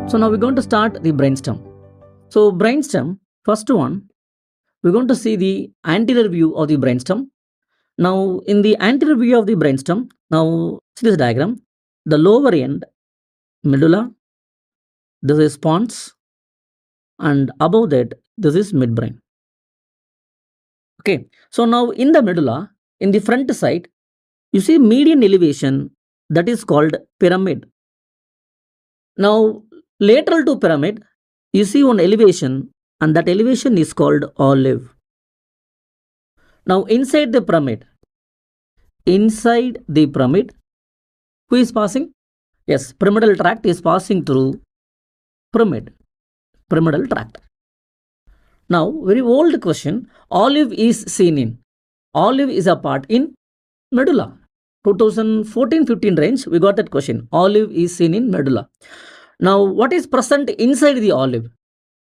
So now we're going to start the brainstem. So brainstem, first one, we're going to see the anterior view of the brainstem. Now in the anterior view of the brainstem, now see this diagram, the lower end, medulla, this is pons, and above that, this is midbrain. Okay, so now in the medulla, in the front side, you see median elevation that is called pyramid. Now lateral to pyramid, you see one elevation and that elevation is called olive. Now inside the pyramid, who is passing? Yes, pyramidal tract is passing through pyramidal tract. Now very old question, olive is seen in. Olive is a part in medulla. 2014-15 range, we got that question. Olive is seen in medulla. Now what is present inside the olive?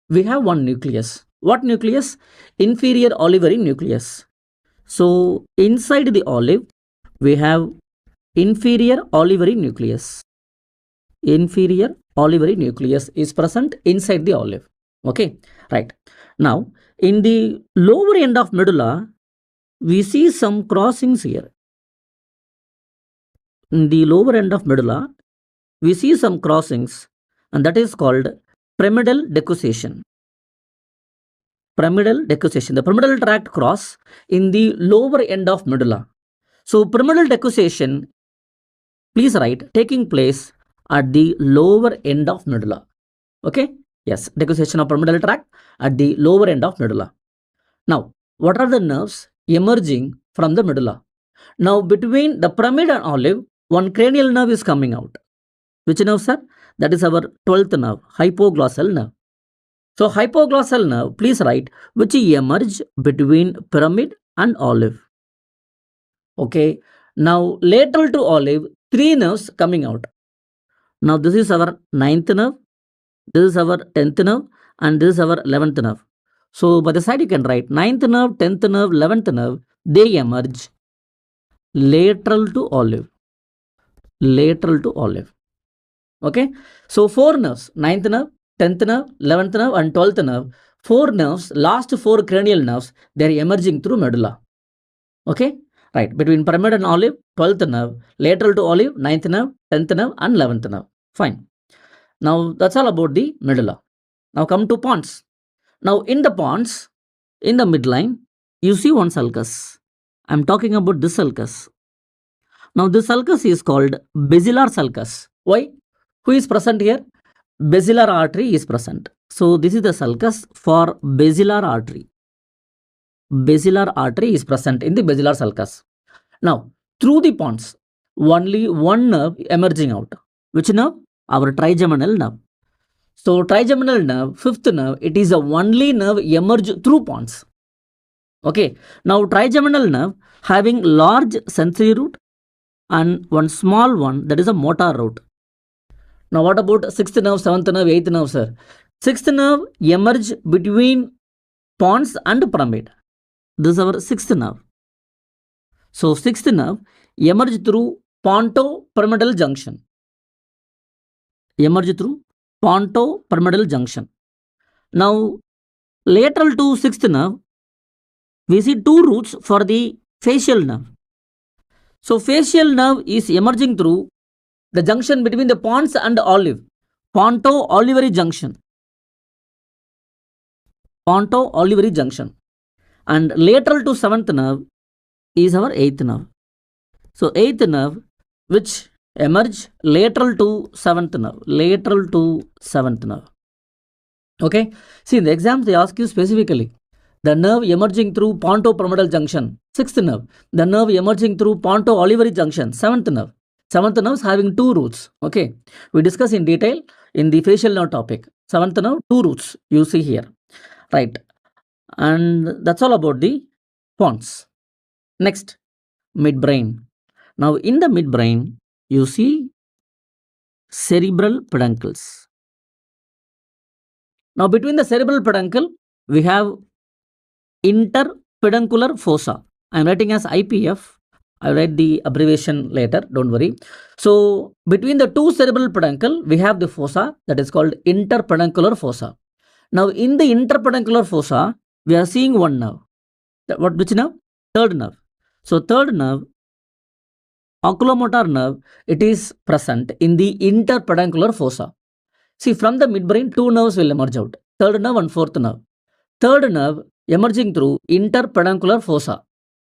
We have one nucleus. What nucleus? Inferior olivary nucleus. So inside the olive, we have inferior olivary nucleus. Inferior olivary nucleus is present inside the olive. Okay, right. Now, in the lower end of medulla, we see some crossings here. In the lower end of medulla, we see some crossings, and that is called pyramidal decussation. Pyramidal decussation. The pyramidal tract cross in the lower end of medulla. So pyramidal decussation, please write, taking place at the lower end of medulla. Okay? Yes, decussation of pyramidal tract at the lower end of medulla. Now, what are the nerves emerging from the medulla? Now, between the pyramid and olive, one cranial nerve is coming out. Which nerve, sir? That is our 12th nerve, hypoglossal nerve. So hypoglossal nerve, please write, which emerge between pyramid and olive. Okay. Now lateral to olive, 3 nerves coming out. Now this is our 9th nerve, this is our 10th nerve, and this is our 11th nerve. So by the side you can write 9th nerve, 10th nerve, 11th nerve, they emerge lateral to olive. Lateral to olive. Okay. So 4 nerves, 9th nerve, 10th nerve, 11th nerve, and 12th nerve, 4 nerves, last 4 cranial nerves, they are emerging through medulla. Okay, right, between pyramid and olive, 12th nerve, lateral to olive, 9th nerve, 10th nerve, and 11th nerve. Fine. Now that's all about the medulla. Now come to pons. Now in the pons, in the midline, you see one sulcus. I'm talking about this sulcus. Now this sulcus is called basilar sulcus. Why? Who is present here? Basilar artery is present. So this is the sulcus for basilar artery. Basilar artery is present in the basilar sulcus. Now, through the pons, only one nerve emerging out. Which nerve? Our trigeminal nerve. So trigeminal nerve, 5th nerve, it is the only nerve emerge through pons. Okay. Now trigeminal nerve having large sensory root and one small one, that is a motor root. Now what about 6th nerve, 7th nerve, 8th nerve, sir? 6th nerve emerge between pons and pyramid. This is our 6th nerve. So 6th nerve emerge through ponto-pyramidal junction. Emerge through ponto-pyramidal junction. Now lateral to 6th nerve, we see 2 roots for the facial nerve. So facial nerve is emerging through the junction between the pons and olive. Ponto-olivary junction. Ponto-olivary junction. And lateral to 7th nerve is our 8th nerve. So 8th nerve which emerge lateral to 7th nerve. Lateral to 7th nerve. Okay. See in the exams they ask you specifically. The nerve emerging through ponto-pyramidal junction, 6th nerve. The nerve emerging through ponto-olivary junction, 7th nerve. 7th nerve is having 2 roots. Okay. We discuss in detail in the facial nerve topic. 7th nerve, 2 roots you see here. Right. And that's all about the pons. Next, midbrain. Now in the midbrain, you see cerebral peduncles. Now between the cerebral peduncle, we have interpeduncular fossa. I am writing as IPF I'll write the abbreviation later, don't worry. So between the two cerebral peduncle, we have the fossa that is called interpeduncular fossa. Now in the interpeduncular fossa, we are seeing one nerve. Which nerve? Third nerve. So third nerve, oculomotor nerve, it is present in the interpeduncular fossa. See, from the midbrain, two nerves will emerge out. Third nerve and fourth nerve. Third nerve emerging through interpeduncular fossa.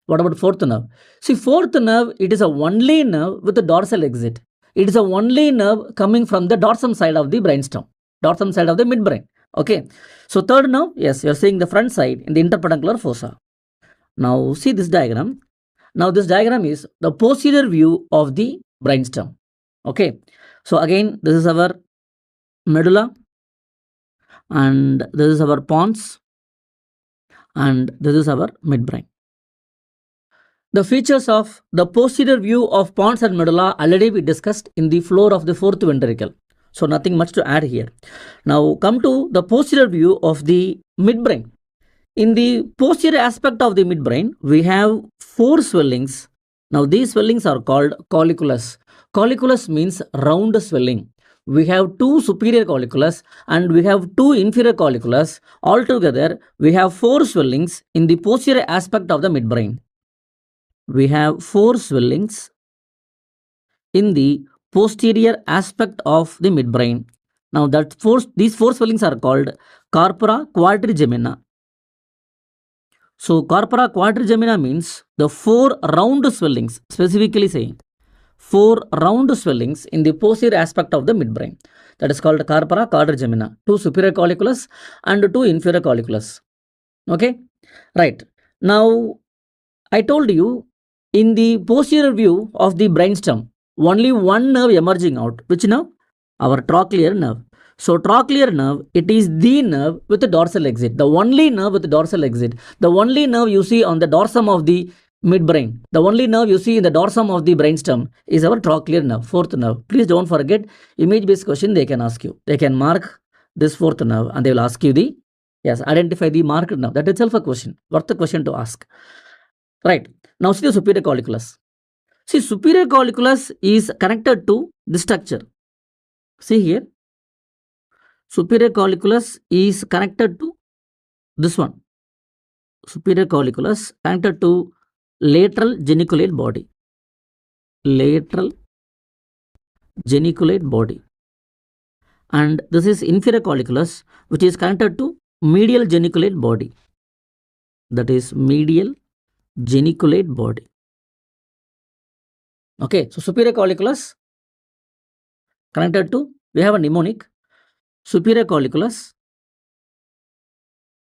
What about fourth nerve? See, fourth nerve, it is a only nerve with a dorsal exit. It is a only nerve coming from the dorsum side of the brainstem, dorsum side of the midbrain. Okay. So third nerve, yes, you are seeing the front side in the interpeduncular fossa. Now see this diagram. Now this diagram is the posterior view of the brainstem. Okay. So again, this is our medulla, and this is our pons, and this is our midbrain. The features of the posterior view of pons and medulla already we discussed in the floor of the fourth ventricle. So nothing much to add here. Now come to the posterior view of the midbrain. In the posterior aspect of the midbrain, we have four swellings. Now these swellings are called colliculus. Colliculus means round swelling. We have two superior colliculus and we have two inferior colliculus. Altogether, we have four swellings in the posterior aspect of the midbrain. We have four swellings in the posterior aspect of the midbrain. Now these four swellings are called corpora quadrigemina. So corpora quadrigemina means the four round swellings, specifically saying four round swellings in the posterior aspect of the midbrain. That is called corpora quadrigemina. Two superior colliculus and two inferior colliculus. Okay, right. Now I told you in the posterior view of the brainstem, only one nerve emerging out. Which nerve? Our trochlear nerve. So trochlear nerve, it is the nerve with the dorsal exit. The only nerve with the dorsal exit. The only nerve you see on the dorsum of the midbrain. The only nerve you see in the dorsum of the brainstem is our trochlear nerve, fourth nerve. Please don't forget, image-based question they can ask you. They can mark this fourth nerve and they will ask you the, yes, identify the marked nerve. That itself a question, worth a question to ask. Right. Now see the superior colliculus. See, superior colliculus is connected to the structure. See here. Superior colliculus is connected to this one. Superior colliculus connected to lateral geniculate body. Lateral geniculate body. And this is inferior colliculus, which is connected to medial geniculate body. That is medial geniculate body. Okay, so superior colliculus connected to, we have a mnemonic. Superior colliculus,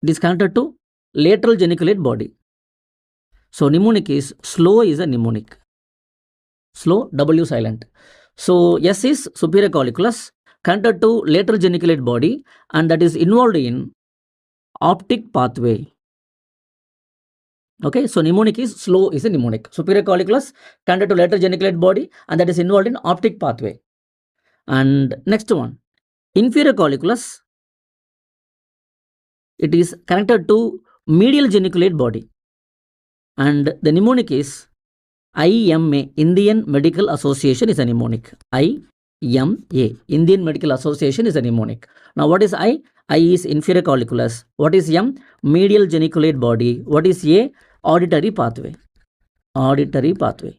it is connected to lateral geniculate body. So mnemonic is slow is a mnemonic. Slow, W silent. So S is superior colliculus connected to lateral geniculate body and that is involved in optic pathway. Okay, so mnemonic is slow is a mnemonic. Superior colliculus connected to lateral geniculate body and that is involved in optic pathway. And next one, inferior colliculus, it is connected to medial geniculate body and the mnemonic is IMA, Indian Medical Association is a mnemonic. IMA, Indian Medical Association is a mnemonic. Now what is I? I is inferior colliculus. What is M? Medial geniculate body. What is A? Auditory pathway. Auditory pathway.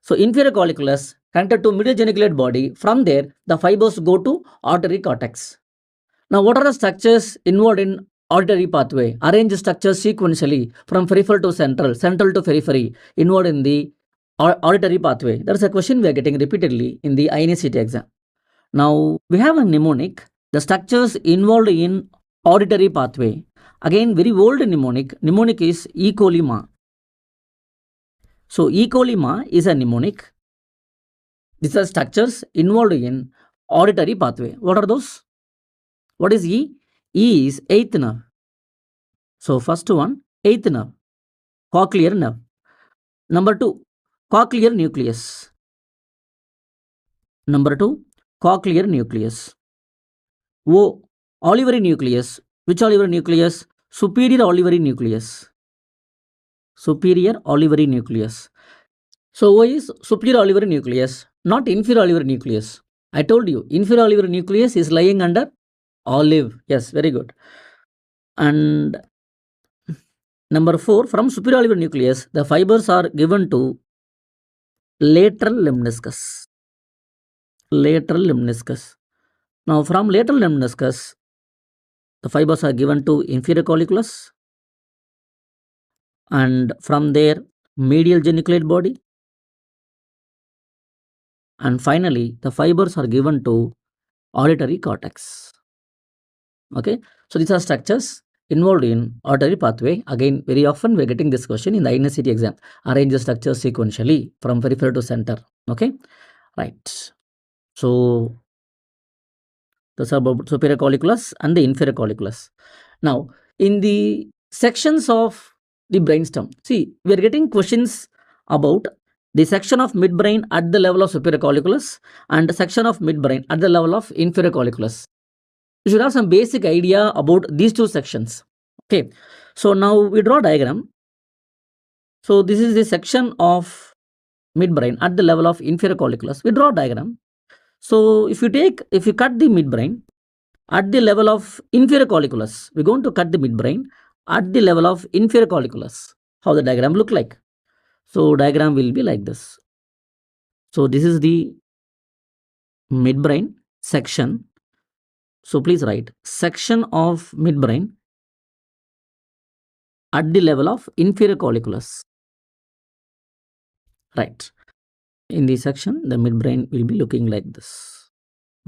So inferior colliculus connected to medial geniculate body. From there, the fibers go to auditory cortex. Now what are the structures involved in auditory pathway? Arrange structures sequentially from peripheral to central, central to periphery, involved in the auditory pathway. That is a question we are getting repeatedly in the INCT exam. Now we have a mnemonic. The structures involved in auditory pathway. Again, very old mnemonic. Mnemonic is E. coli ma. So E. coli ma is a mnemonic. These are structures involved in auditory pathway. What are those? What is E? E is eighth nerve. So first one, eighth nerve, cochlear nerve. Number two, cochlear nucleus. Number two, cochlear nucleus. O, olivary nucleus. Which olivary nucleus? Superior olivary nucleus. Superior olivary nucleus. So O is superior olivary nucleus, not inferior olivary nucleus. I told you, inferior olivary nucleus is lying under olive. Yes, very good. And number 4, from superior olivary nucleus, the fibers are given to lateral lemniscus. Lateral lemniscus. Now, from lateral lemniscus, the fibers are given to inferior colliculus, and from there, medial geniculate body, and finally, the fibers are given to auditory cortex. Okay, so these are structures involved in auditory pathway. Again, very often we are getting this question in the INSCT exam. Arrange the structures sequentially from peripheral to center. Okay, right. So those are about superior colliculus and the inferior colliculus. Now, in the sections of the brainstem, see, we are getting questions about the section of midbrain at the level of superior colliculus and the section of midbrain at the level of inferior colliculus. You should have some basic idea about these two sections. Okay, so now we draw a diagram. So this is the section of midbrain at the level of inferior colliculus. We draw a diagram. So if you cut the midbrain at the level of inferior colliculus, we're going to cut the midbrain at the level of inferior colliculus. How the diagram look like? So diagram will be like this. So this is the midbrain section. So please write section of midbrain at the level of inferior colliculus. Right. In this section, the midbrain will be looking like this.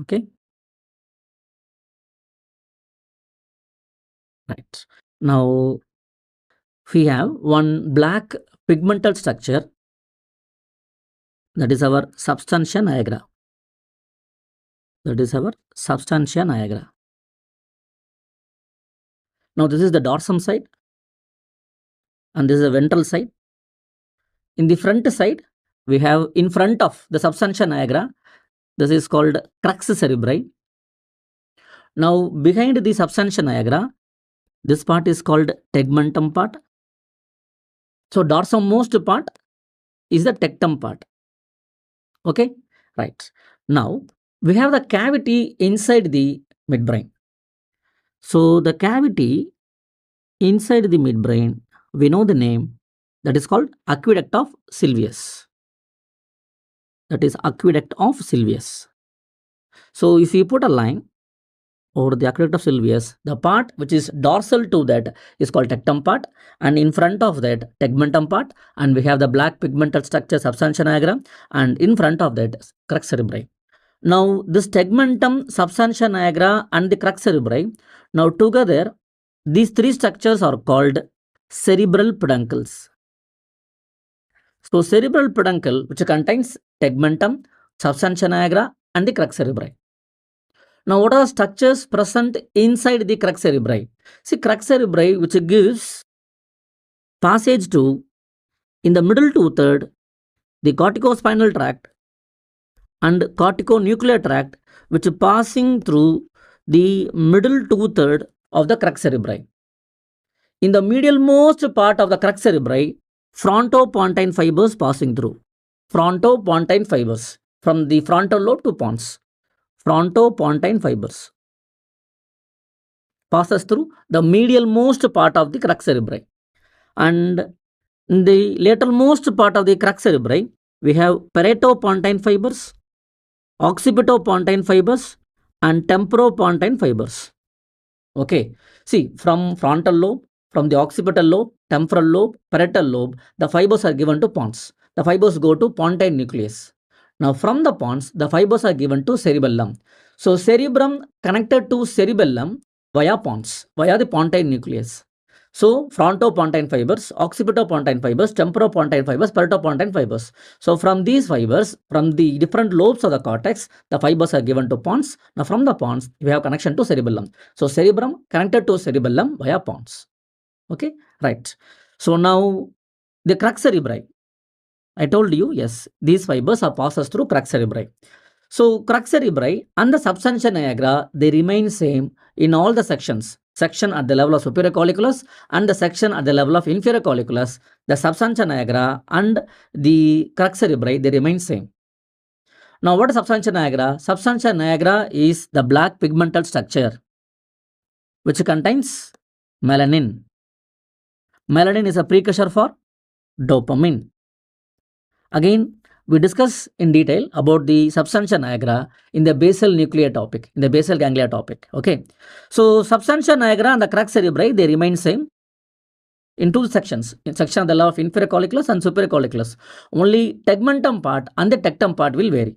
Okay. Right. Now, we have one black pigmental structure, that is our substantia nigra. That is our substantia nigra. Now, this is the dorsum side and this is the ventral side. In the front side, we have in front of the substantia nigra, this is called crux cerebri. Now, behind the substantia nigra, this part is called tegmentum part. So, dorsum-most part is the tectum part. Okay, right. Now, we have the cavity inside the midbrain. So, the cavity inside the midbrain, we know the name, that is called aqueduct of Sylvius. That is aqueduct of Sylvius. So, if you put a line over the aqueduct of Sylvius, the part which is dorsal to that is called tectum part, and in front of that tegmentum part, and we have the black pigmental structure substantia nigra, and in front of that crux cerebri. Now this tegmentum, substantia nigra and the crux cerebri, now together these three structures are called cerebral peduncles. So cerebral peduncle, which contains tegmentum, substantia nigra and the crux cerebri. Now, what are structures present inside the crux cerebri? See, crux cerebri, which gives passage to, in the middle two-third, the corticospinal tract and corticonuclear tract, which is passing through the middle two-third of the crux cerebri. In the medialmost part of the crux cerebri, frontopontine fibers passing through. Frontopontine fibers from the frontal lobe to pons. Frontopontine fibers passes through the medialmost part of the crux cerebri. And in the lateralmost part of the crux cerebri, we have paretopontine fibers, occipitopontine fibers, and temporopontine fibers. Okay, see, from frontal lobe, from the occipital lobe, temporal lobe, parietal lobe, the fibers are given to pons. The fibers go to pontine nucleus. Now, from the pons, the fibers are given to cerebellum. So, cerebrum connected to cerebellum via pons, via the pontine nucleus. So, frontopontine fibers, occipitopontine fibers, temporopontine fibers, paretopontine fibers. So, from these fibers, from the different lobes of the cortex, the fibers are given to pons. Now, from the pons, we have connection to cerebellum. So, cerebrum connected to cerebellum via pons. Okay, right. So, now the crux cerebri. I told you, yes, these fibers are passes through crux cerebri. So crux cerebri and the substantia nigra, they remain same in all the sections. Section at the level of superior colliculus and the section at the level of inferior colliculus, the substantia nigra and the crux cerebri, they remain same. Now what is substantia nigra? Substantia nigra is the black pigmental structure which contains melanin. Melanin is a precursor for dopamine. Again, we discuss in detail about the substantia nigra in the basal nuclear topic, in the basal ganglia topic. Okay. So substantia nigra and the crux cerebri, they remain same in two sections. In section of the level of inferior colliculus and superior colliculus. Only tegmentum part and the tectum part will vary.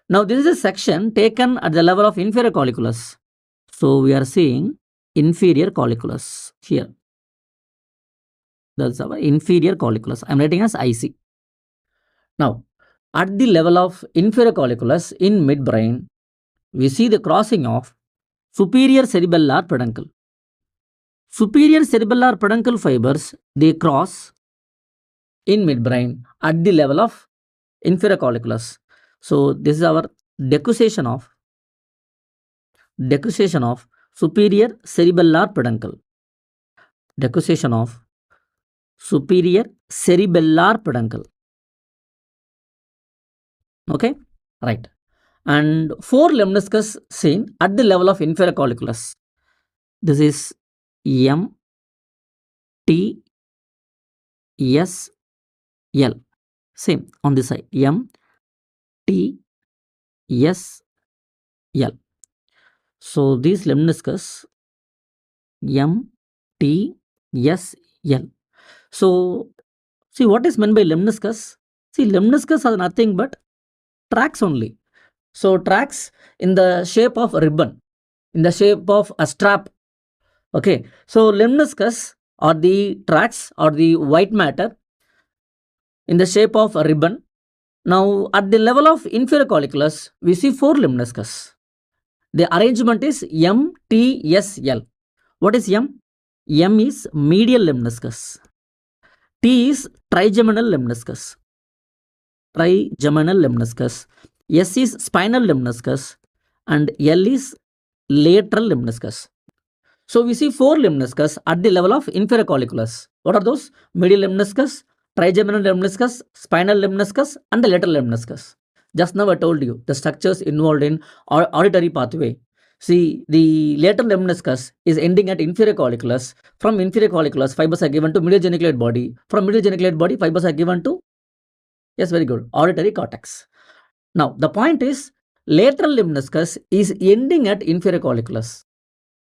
Now this is a section taken at the level of inferior colliculus. So we are seeing inferior colliculus here. That's our inferior colliculus. I am writing as IC. Now, at the level of inferior colliculus in midbrain, we see the crossing of superior cerebellar peduncle. Superior cerebellar peduncle fibers, they cross in midbrain at the level of inferior colliculus. So, this is our decussation of superior cerebellar peduncle. Decussation of superior cerebellar peduncle. Okay, right. And 4 lemniscus seen at the level of inferior colliculus. This is M, T, S, L. Same on this side. M, T, S, L. So these lemniscus M, T, S, L. So see what is meant by lemniscus? See, lemniscus are nothing but tracks only. So tracks in the shape of a ribbon, in the shape of a strap. Okay. So lemniscus or the tracks or the white matter in the shape of a ribbon. Now at the level of inferior colliculus, we see 4 lemniscus. The arrangement is M, T, S, L. What is M? M is medial lemniscus. T is trigeminal lemniscus. Trigeminal lemniscus. S is spinal lemniscus and L is lateral lemniscus. So we see 4 lemniscus at the level of inferior colliculus. What are those? Medial lemniscus, trigeminal lemniscus, spinal lemniscus and the lateral lemniscus. Just now I told you the structures involved in auditory pathway. See, the lateral lemniscus is ending at inferior colliculus. From inferior colliculus, fibers are given to medial geniculate body. From medial geniculate body, fibers are given to, yes, very good, auditory cortex. Now, the point is, lateral lemniscus is ending at inferior colliculus.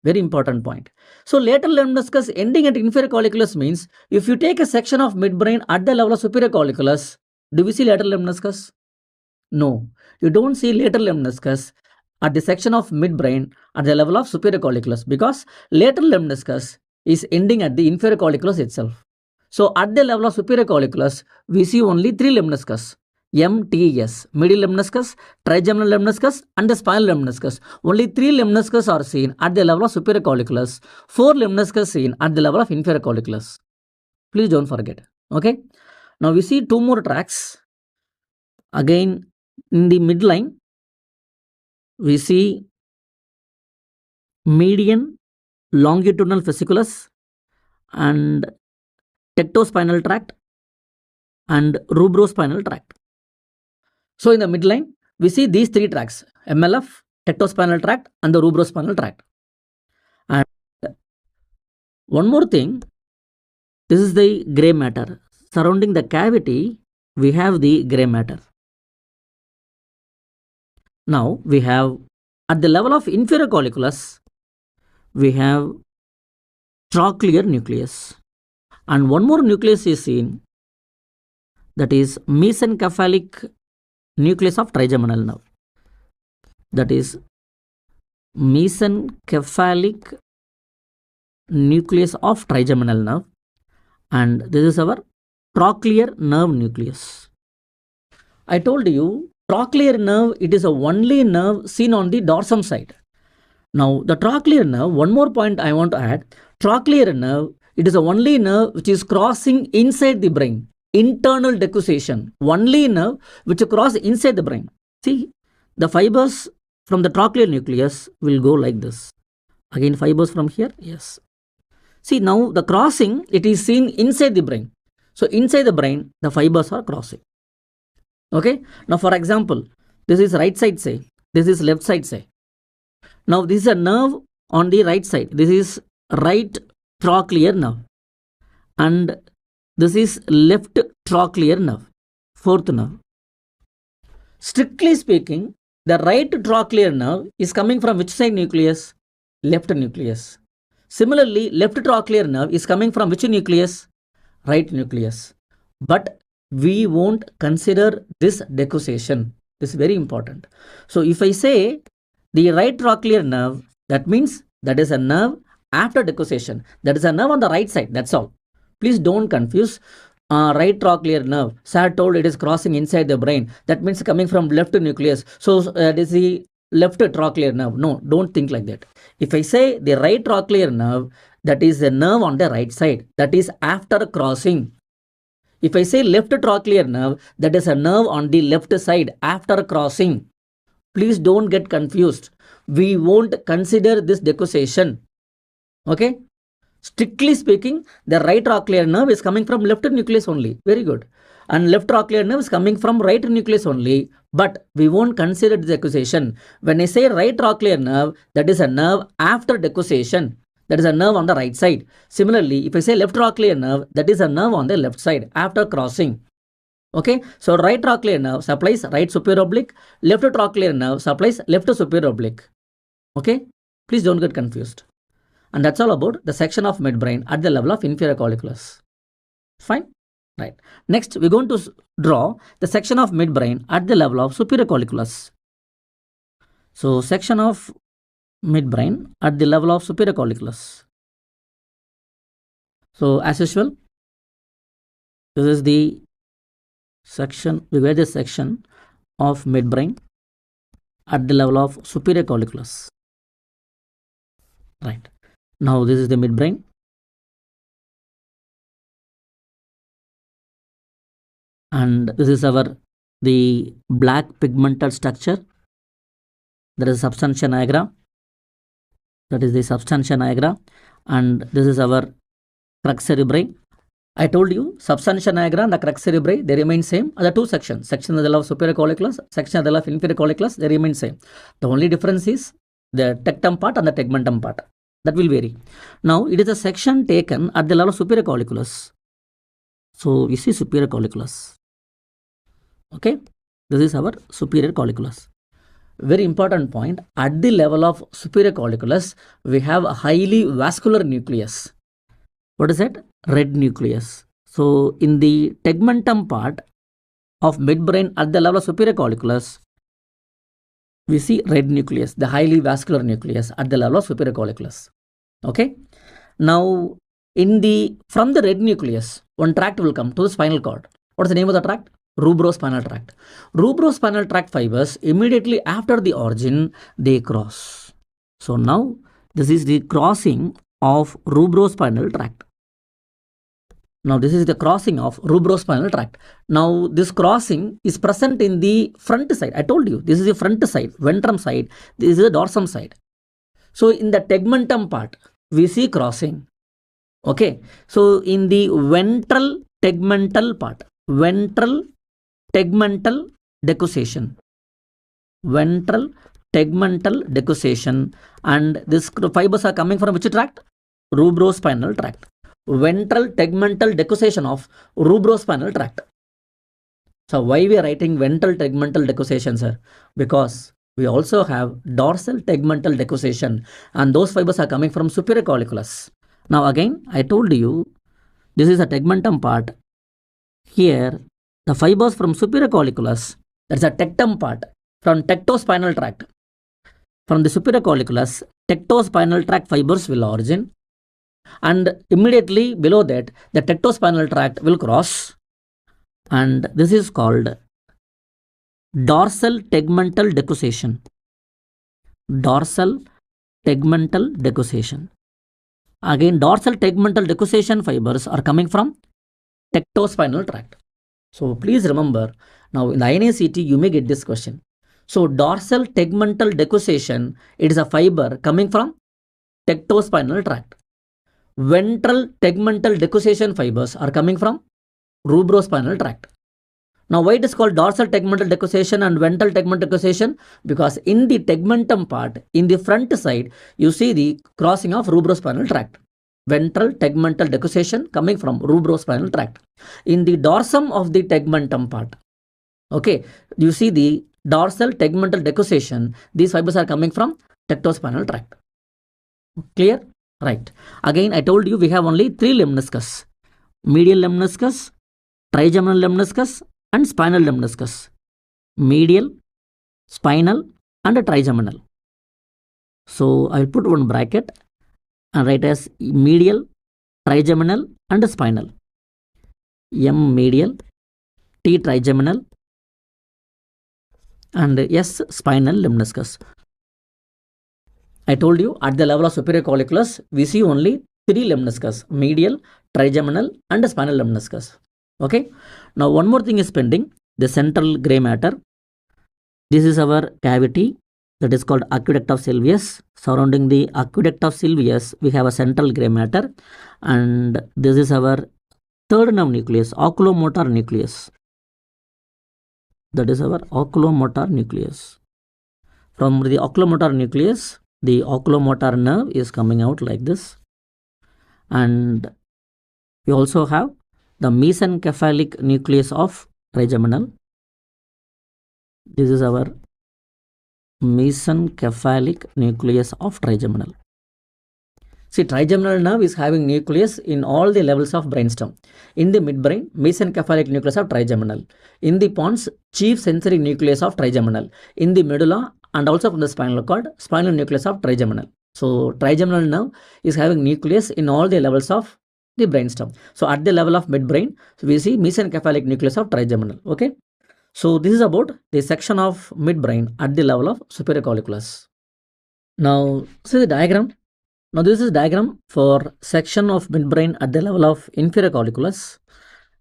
Very important point. So, lateral lemniscus ending at inferior colliculus means, if you take a section of midbrain at the level of superior colliculus, do we see lateral lemniscus? No, you don't see lateral lemniscus at the section of midbrain at the level of superior colliculus, because lateral lemniscus is ending at the inferior colliculus itself. So, at the level of superior colliculus, we see only 3 lemniscus. M, T, S, medial lemniscus, trigeminal lemniscus and the spinal lemniscus. Only 3 lemniscus are seen at the level of superior colliculus, 4 lemniscus seen at the level of inferior colliculus. Please don't forget. Okay. Now we see 2 more tracks. Again, in the midline, we see median longitudinal fasciculus and tectospinal tract and rubrospinal tract. So in the midline, we see these 3 tracks, MLF, tectospinal tract and the rubrospinal tract. And one more thing, this is the gray matter. Surrounding the cavity, we have the gray matter. Now we have, at the level of inferior colliculus, we have trochlear nucleus. And one more nucleus is seen, that is mesencephalic nucleus of trigeminal nerve. That is mesencephalic nucleus of trigeminal nerve, and this is our trochlear nerve nucleus. I told you trochlear nerve, it is the only nerve seen on the dorsum side. Now the trochlear nerve, one more point I want to add, trochlear nerve, it is the only nerve which is crossing inside the brain. Internal decussation, only nerve which cross inside the brain. See, the fibers from the trochlear nucleus will go like this. Again, fibers from here, yes. See, now the crossing, it is seen inside the brain. So inside the brain, the fibers are crossing. Okay. Now, for example, this is right side, say. This is left side, say. Now, this is a nerve on the right side. This is right trochlear nerve. And this is left trochlear nerve, fourth nerve. Strictly speaking, the right trochlear nerve is coming from which side nucleus? Left nucleus. Similarly, left trochlear nerve is coming from which nucleus? Right nucleus. But we won't consider this decussation. This is very important. So if I say the right trochlear nerve, that means that is a nerve after decussation. That is a nerve on the right side. That's all. Please don't confuse. Right trochlear nerve. Sir told it is crossing inside the brain. That means coming from left nucleus. So it is the left trochlear nerve. No, don't think like that. If I say the right trochlear nerve, that is the nerve on the right side. That is after crossing. If I say left trochlear nerve, that is a nerve on the left side after crossing. Please don't get confused. We won't consider this decussation. Okay. Strictly speaking, the right trochlear nerve is coming from left nucleus only. Very good. And left trochlear nerve is coming from right nucleus only. But we won't consider this decussation. When I say right trochlear nerve, that is a nerve after decussation. That is a nerve on the right side. Similarly, if I say left trochlear nerve, that is a nerve on the left side after crossing. Okay. So right trochlear nerve supplies right superior oblique. Left trochlear nerve supplies left superior oblique. Okay. Please don't get confused. And that's all about the section of midbrain at the level of inferior colliculus. Fine? Right. Next, we're going to draw the section of midbrain at the level of superior colliculus. So, section of midbrain at the level of superior colliculus. So, as usual, this is the section, we get the section of midbrain at the level of superior colliculus. Right. Now this is the midbrain. And this is the black pigmented structure. There is substantia nigra. That is the substantia nigra. And this is our crux cerebri. I told you substantia nigra and the crux cerebri, they remain same. The two sections, section at the level of superior colliculus, section at the level of inferior colliculus, they remain same. The only difference is the tectum part and the tegmentum part. That will vary. Now, it is a section taken at the level of superior colliculus. So, we see superior colliculus. Okay. This is our superior colliculus. Very important point. At the level of superior colliculus, we have a highly vascular nucleus. What is it? Red nucleus. So, in the tegmentum part of midbrain at the level of superior colliculus, we see red nucleus, the highly vascular nucleus at the level of superior colliculus. Okay. Now, from the red nucleus, one tract will come to the spinal cord. What is the name of the tract? Rubrospinal tract. Rubrospinal tract fibers, immediately after the origin, they cross. So now, this is the crossing of rubrospinal tract. Now, this is the crossing of rubrospinal tract. Now, this crossing is present in the front side. I told you, this is the front side, ventrum side. This is the dorsum side. So, in the tegmentum part, we see crossing. Okay. So, in the ventral tegmental part, ventral tegmental decussation. Ventral tegmental decussation. And these fibers are coming from which tract? Rubrospinal tract. Ventral tegmental decussation of rubrospinal tract. So why we are writing ventral tegmental decussation, sir? Because we also have dorsal tegmental decussation and those fibers are coming from superior colliculus. Now again, I told you, this is a tegmentum part. Here, the fibers from superior colliculus, that's a tectum part from tectospinal tract. From the superior colliculus, tectospinal tract fibers will origin. And immediately below that, the tectospinal tract will cross. And this is called dorsal tegmental decussation. Dorsal tegmental decussation. Again, dorsal tegmental decussation fibers are coming from tectospinal tract. So please remember, now in the INACT, you may get this question. So dorsal tegmental decussation, it is a fiber coming from tectospinal tract. Ventral tegmental decussation fibers are coming from rubrospinal tract. Now, why it is called dorsal tegmental decussation and ventral tegmental decussation? Because in the tegmentum part, in the front side, you see the crossing of rubrospinal tract. Ventral tegmental decussation coming from rubrospinal tract. In the dorsum of the tegmentum part, okay, you see the dorsal tegmental decussation. These fibers are coming from tectospinal tract. Clear? Right. Again, I told you we have only 3 lemniscus. Medial lemniscus, trigeminal lemniscus, and spinal lemniscus. Medial, spinal, and trigeminal. So I will put one bracket and write as medial, trigeminal, and spinal. M medial, T trigeminal, and S spinal lemniscus. I told you at the level of superior colliculus, we see only 3 lemniscus: medial, trigeminal, and spinal lemniscus. Okay. Now one more thing is pending, the central gray matter. This is our cavity that is called aqueduct of Sylvius. Surrounding the aqueduct of Sylvius, we have a central gray matter, and this is our third nerve nucleus, oculomotor nucleus. That is our oculomotor nucleus. From the oculomotor nucleus, the oculomotor nerve is coming out like this, and we also have the mesencephalic nucleus of trigeminal. This is our mesencephalic nucleus of trigeminal. See, trigeminal nerve is having nucleus in all the levels of brainstem. In the midbrain, mesencephalic nucleus of trigeminal. In the pons, chief sensory nucleus of trigeminal. In the medulla and also from the spinal cord, spinal nucleus of trigeminal. So trigeminal nerve is having nucleus in all the levels of the brainstem. So at the level of midbrain, we see mesencephalic nucleus of trigeminal. Okay. So this is about the section of midbrain at the level of superior colliculus. Now see the diagram. Now this is diagram for section of midbrain at the level of inferior colliculus.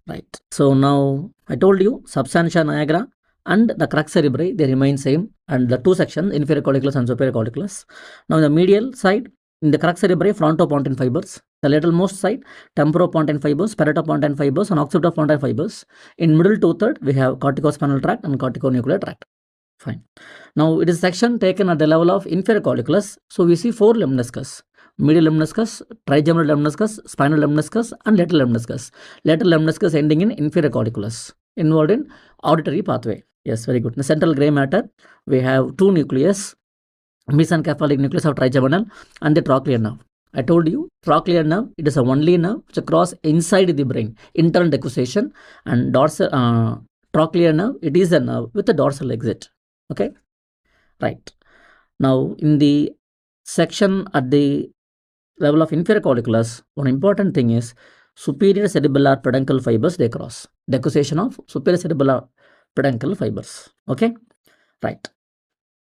Right. So now I told you substantia nigra and the crux cerebri, they remain same, and the 2 sections, inferior colliculus and superior colliculus. Now the medial side, in the crux cerebri, frontopontine fibers. The lateralmost side, temporopontine fibers, paretopontine fibers, and occipitopontine fibers. In middle 2/3, we have corticospinal tract and corticonuclear tract. Fine. Now it is section taken at the level of inferior colliculus. So we see 4 lemniscus. Medial lemniscus, trigeminal lemniscus, spinal lemniscus, and lateral lemniscus. Lateral lemniscus ending in inferior colliculus, involved in auditory pathway. Yes, very good. In the central gray matter, we have 2 nucleus, mesencephalic nucleus of trigeminal and the trochlear nerve. I told you, trochlear nerve, it is a only nerve which cross inside the brain, internal decussation, and dorsal trochlear nerve, it is a nerve with a dorsal exit. Okay, right. Now in the section at the level of inferior colliculus, one important thing is superior cerebellar peduncle fibers, they cross. Decussation of superior cerebellar peduncle fibers. Okay, right.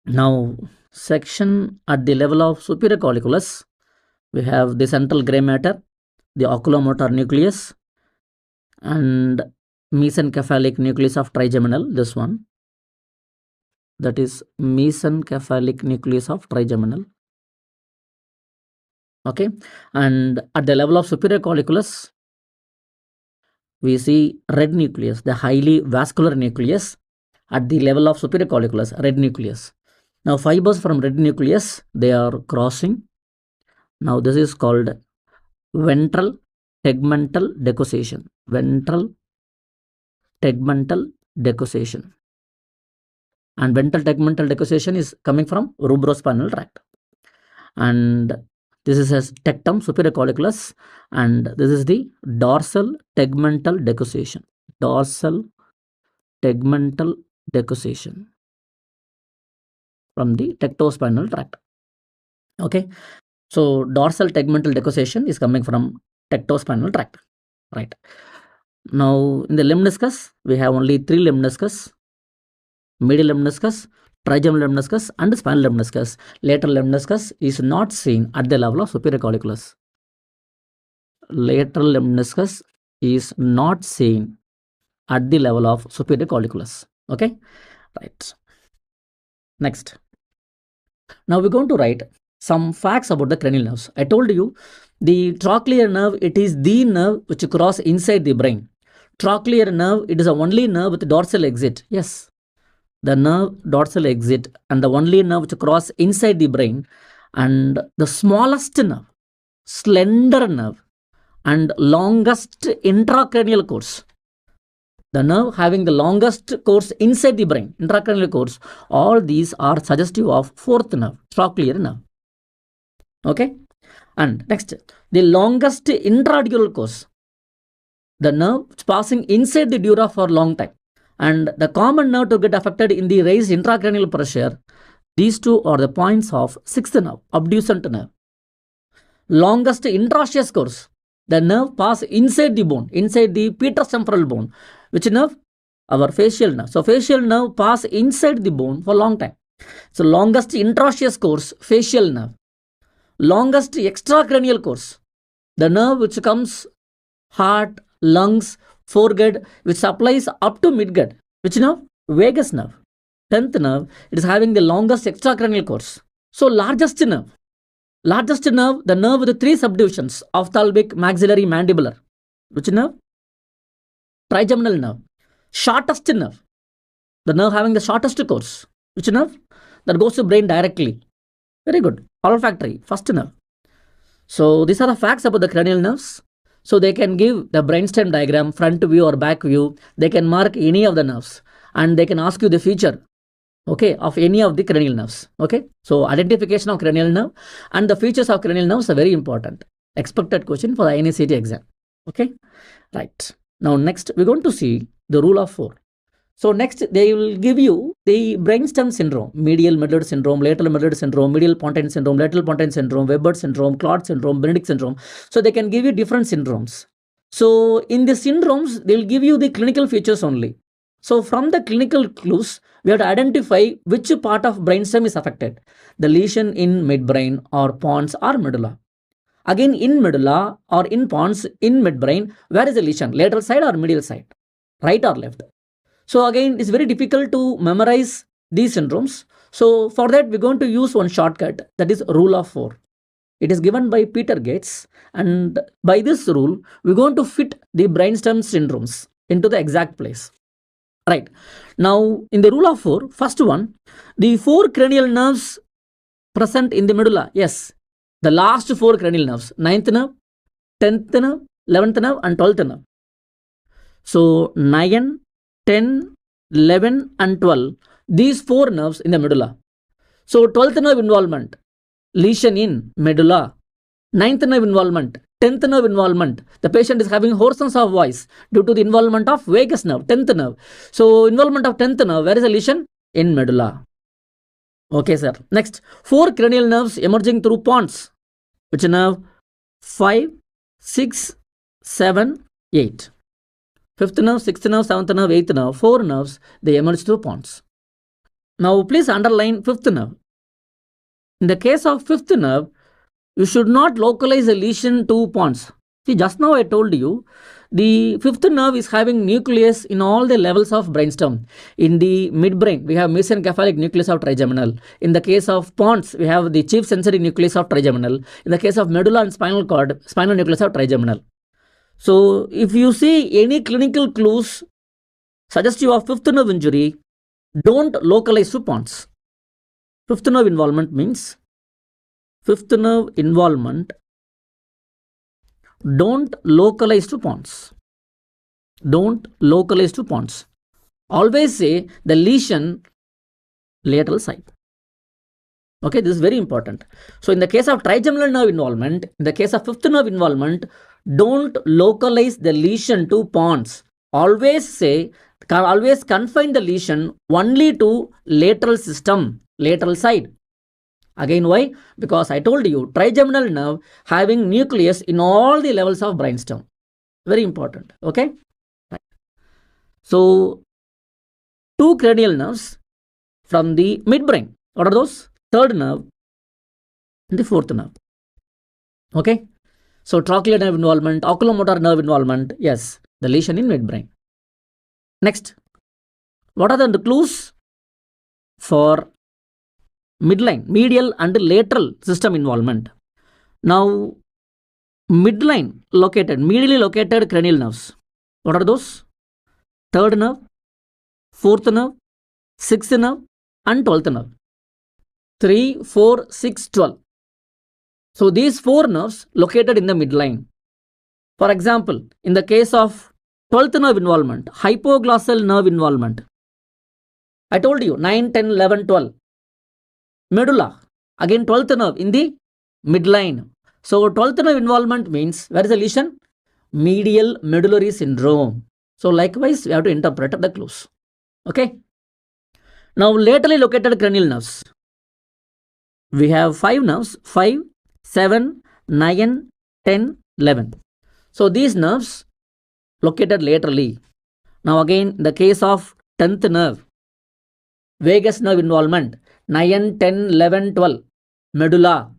Now section at the level of superior colliculus, we have the central gray matter, the oculomotor nucleus, and mesencephalic nucleus of trigeminal, this one. That is mesencephalic nucleus of trigeminal. Okay, and at the level of superior colliculus, we see red nucleus, the highly vascular nucleus at the level of superior colliculus, red nucleus. Now fibers from red nucleus, they are crossing. Now this is called ventral tegmental decussation. Ventral tegmental decussation. And ventral tegmental decussation is coming from rubrospinal tract. And this is as tectum superior colliculus, and this is the dorsal tegmental decussation. Dorsal tegmental decussation from the tectospinal tract. Okay, so dorsal tegmental decussation is coming from tectospinal tract. Right. Now in the lemniscus, we have only 3 lemniscus: medial lemniscus, trigeminal lemniscus, and spinal lemniscus. Lateral lemniscus is not seen at the level of superior colliculus. Lateral lemniscus is not seen at the level of superior colliculus. Okay, right. Next. Now we're going to write some facts about the cranial nerves. I told you the trochlear nerve, it is the nerve which cross inside the brain. Trochlear nerve, it is the only nerve with dorsal exit. Yes, the nerve dorsal exit and the only nerve which cross inside the brain, and the smallest nerve, slender nerve, and longest intracranial course. The nerve having the longest course inside the brain, intracranial course, all these are suggestive of fourth nerve, trochlear nerve. Okay. And next, the longest intraarticular course, the nerve passing inside the dura for a long time, and the common nerve to get affected in the raised intracranial pressure. These two are the points of sixth nerve, abducent nerve. Longest intraosseous course, the nerve pass inside the bone, inside the petrous temporal bone. Which nerve? Our facial nerve. So facial nerve pass inside the bone for a long time. So longest intraosseous course, facial nerve. Longest extracranial course, the nerve which comes heart, lungs, foregut, which supplies up to midgut. Which nerve? Vagus nerve. 10th nerve, it is having the longest extracranial course. So largest nerve. Largest nerve, the nerve with the three subdivisions, ophthalmic, maxillary, mandibular. Which nerve? Trigeminal nerve. Shortest nerve, the nerve having the shortest course. Which nerve? That goes to brain directly. Very good. Olfactory, first nerve. So these are the facts about the cranial nerves. So they can give the brainstem diagram, front view or back view. They can mark any of the nerves and they can ask you the feature, okay, of any of the cranial nerves. Okay. So identification of cranial nerve and the features of cranial nerves are very important. Expected question for the INCT exam. Okay. Right. Now next we're going to see the rule of 4. So next they will give you the brainstem syndrome, medial medullary syndrome, lateral medullary syndrome, medial pontine syndrome, lateral pontine syndrome, Weber syndrome, Claude syndrome, Benedict syndrome. So they can give you different syndromes. So in the syndromes, they will give you the clinical features only. So from the clinical clues, we have to identify which part of brainstem is affected. The lesion in midbrain or pons or medulla. Again in medulla or in pons, in midbrain, where is the lesion? Lateral side or medial side? Right or left? So again, it's very difficult to memorize these syndromes. So for that, we're going to use one shortcut, that is rule of 4. It is given by Peter Gates, and by this rule, we're going to fit the brainstem syndromes into the exact place. Right. Now, in the rule of 4, first one, the 4 cranial nerves present in the medulla. Yes, the last 4 cranial nerves, 9th nerve, 10th nerve, 11th nerve, and 12th nerve. So 9, 10, 11 and 12, these 4 nerves in the medulla. So 12th nerve involvement, lesion in medulla. 9th nerve involvement, 10th nerve involvement. The patient is having hoarseness of voice due to the involvement of vagus nerve, 10th nerve. So involvement of 10th nerve, where is the lesion? In medulla. Okay, sir. Next, 4 cranial nerves emerging through pons. Which nerve? 5, 6, 7, 8. 5th nerve, 6th nerve, 7th nerve, 8th nerve, 4 nerves, they emerge through pons. Now, please underline 5th nerve. In the case of 5th nerve, you should not localize a lesion to pons. See, just now I told you, the 5th nerve is having nucleus in all the levels of brainstem. In the midbrain, we have mesencephalic nucleus of trigeminal. In the case of pons, we have the chief sensory nucleus of trigeminal. In the case of medulla and spinal cord, spinal nucleus of trigeminal. So, if you see any clinical clues suggestive of 5th nerve injury, don't localize to pons. 5th nerve involvement means 5th nerve involvement, don't localize to pons. Don't localize to pons. Always say the lesion lateral side. Okay, this is very important. So, in the case of trigeminal nerve involvement, in the case of 5th nerve involvement, don't localize the lesion to pons. Always say, always confine the lesion only to lateral system, lateral side. Again, why? Because I told you, trigeminal nerve having nucleus in all the levels of brainstem. Very important. Okay. Right. So, 2 cranial nerves from the midbrain. What are those? 3rd nerve and the 4th nerve. Okay. So, trochlear nerve involvement, oculomotor nerve involvement. Yes, the lesion in midbrain. Next, what are the clues for midline, medial and lateral system involvement. Now, midline located, medially located cranial nerves. What are those? Third nerve, fourth nerve, sixth nerve, and 12th nerve. 3, 4, 6, 12. So these 4 nerves located in the midline. For example, in the case of 12th nerve involvement, hypoglossal nerve involvement. I told you 9, 10, 11, 12. Medulla, again 12th nerve in the midline. So 12th nerve involvement means, where is the lesion? Medial medullary syndrome. So likewise, we have to interpret the clues. Okay. Now laterally located cranial nerves. We have 5 nerves, 5, 7, 9, 10, 11. So these nerves located laterally. Now again, in the case of 10th nerve, vagus nerve involvement, 9, 10, 11, 12, medulla,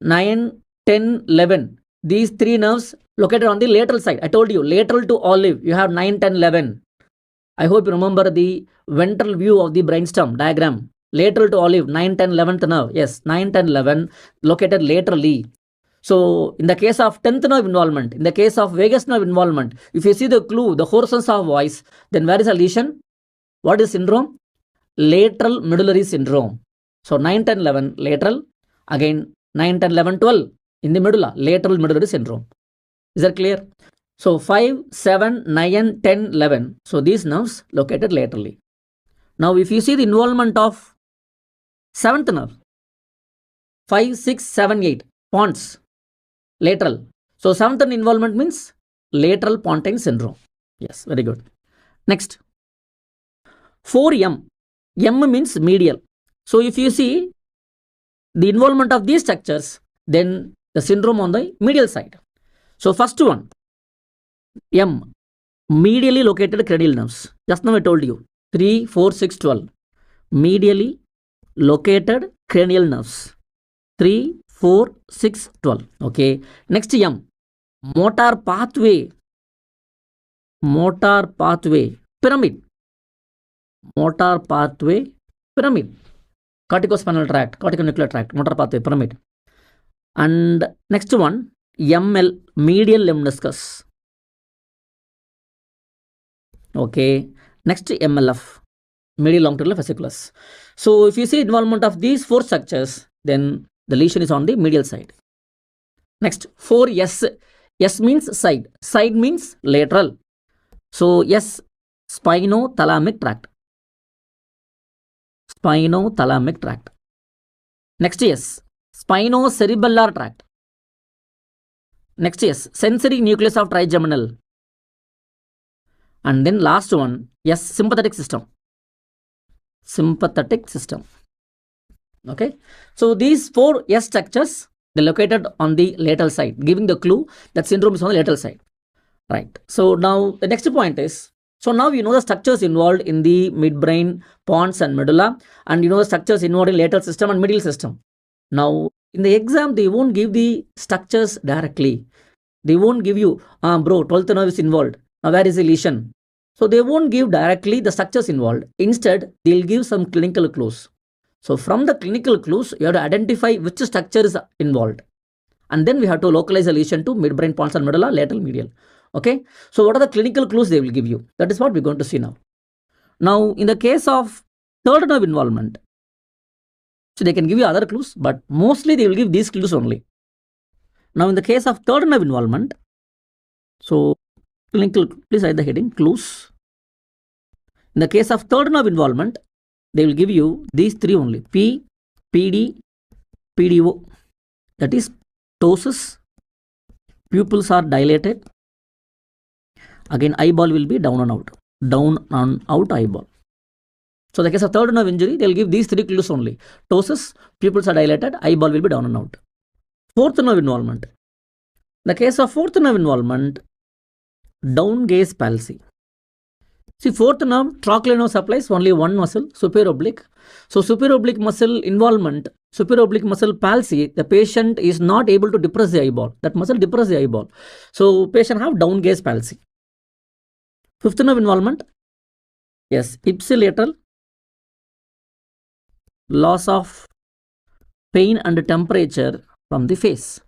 9, 10, 11. These 3 nerves located on the lateral side. I told you, lateral to olive, you have 9, 10, 11. I hope you remember the ventral view of the brainstem diagram. Lateral to olive, 9, 10, 11th nerve. Yes, 9, 10, 11 located laterally. So in the case of 10th nerve involvement, in the case of vagus nerve involvement, if you see the clue, the hoarseness of voice, then where is a lesion? What is syndrome? Lateral medullary syndrome. So 9, 10, 11 lateral. Again 9, 10, 11, 12 in the medulla, lateral medullary syndrome. Is that clear? So 5, 7, 9, 10, 11. So these nerves located laterally. Now if you see the involvement of 7th nerve, 5, 6, 7, 8, pons, lateral. So 7th nerve involvement means lateral pontine syndrome. Yes, very good. Next, 4M. M means medial. So if you see the involvement of these structures, then the syndrome on the medial side. So first one, M, medially located cranial nerves. Just now I told you, 3, 4, 6, 12. Medially located cranial nerves. 3, 4, 6, 12. Okay. Next M, motor pathway. Motor pathway, pyramid. Motor pathway, pyramid. Corticospinal tract, corticonuclear tract, motor pathway, pyramid. And next one, ML, medial lemniscus. Okay. Next, MLF, medial longitudinal fasciculus. So if you see involvement of these 4 structures, then the lesion is on the medial side. Next, 4S. S means side. Side means lateral. So S, spinothalamic tract. Spinothalamic tract. Next S, spinocerebellar tract. Next S, sensory nucleus of trigeminal. And then last one, yes, sympathetic system. Sympathetic system. Okay. So these 4 S structures, they're located on the lateral side, giving the clue that syndrome is on the lateral side. Right. So now the next point is, so now you know the structures involved in the midbrain, pons and medulla, and you know the structures involved in lateral system and medial system. Now in the exam, they won't give the structures directly. They won't give you, bro, 12th nerve is involved. Now where is the lesion? So they won't give directly the structures involved. Instead, they'll give some clinical clues. So from the clinical clues, you have to identify which structure is involved. And then we have to localize a lesion to midbrain, pons and medulla, lateral, medial. Okay. So what are the clinical clues they will give you? That is what we're going to see now. Now, in the case of third nerve involvement, so they can give you other clues, but mostly they will give these clues only. Now, in the case of third nerve involvement, so clinical, please write the heading, clues. In the case of third nerve involvement, they will give you these 3 only, P, PD, PDO. That is ptosis, pupils are dilated. Again, eyeball will be down and out eyeball. So, in the case of third nerve injury, they will give these 3 clues only. Ptosis, pupils are dilated, eyeball will be down and out. Fourth nerve involvement. In the case of fourth nerve involvement, down gaze palsy. See, fourth nerve, trochlear nerve supplies only one muscle, superior oblique. So, superior oblique muscle involvement, superior oblique muscle palsy, the patient is not able to depress the eyeball. That muscle depress the eyeball. So, patient have down gaze palsy. Fifth nerve involvement, yes, ipsilateral loss of pain and temperature from the face.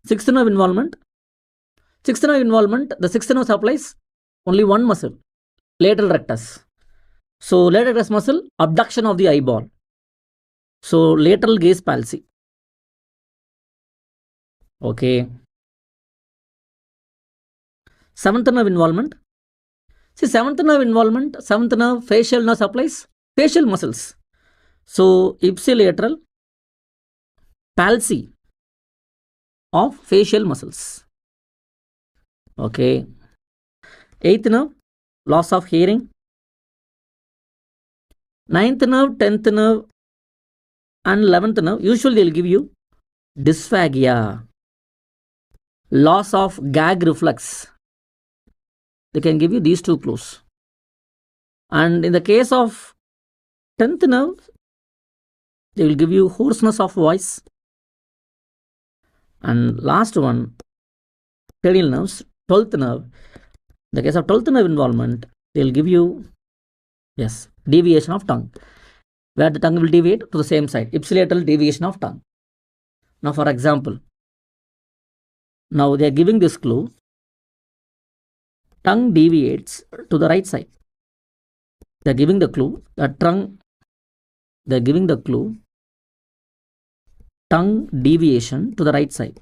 Sixth nerve involvement. Sixth nerve involvement, the sixth nerve supplies only one muscle, lateral rectus. So lateral rectus muscle, abduction of the eyeball. So lateral gaze palsy. Okay. Seventh nerve involvement. See, seventh nerve involvement, seventh nerve, facial nerve supplies facial muscles. So ipsilateral palsy of facial muscles. Okay. Eighth nerve, loss of hearing. Ninth nerve, 10th nerve, and 11th nerve, usually they will give you dysphagia, loss of gag reflex. They can give you these two clues. And in the case of 10th nerve, they will give you hoarseness of voice. And last one, cranial nerves, 12th nerve. In the case of 12th nerve involvement, they will give you, yes, deviation of tongue, where the tongue will deviate to the same side, ipsilateral deviation of tongue. Now, for example, now they are giving this clue, tongue deviates to the right side. They are giving the clue, they are giving the clue, tongue deviation to the right side.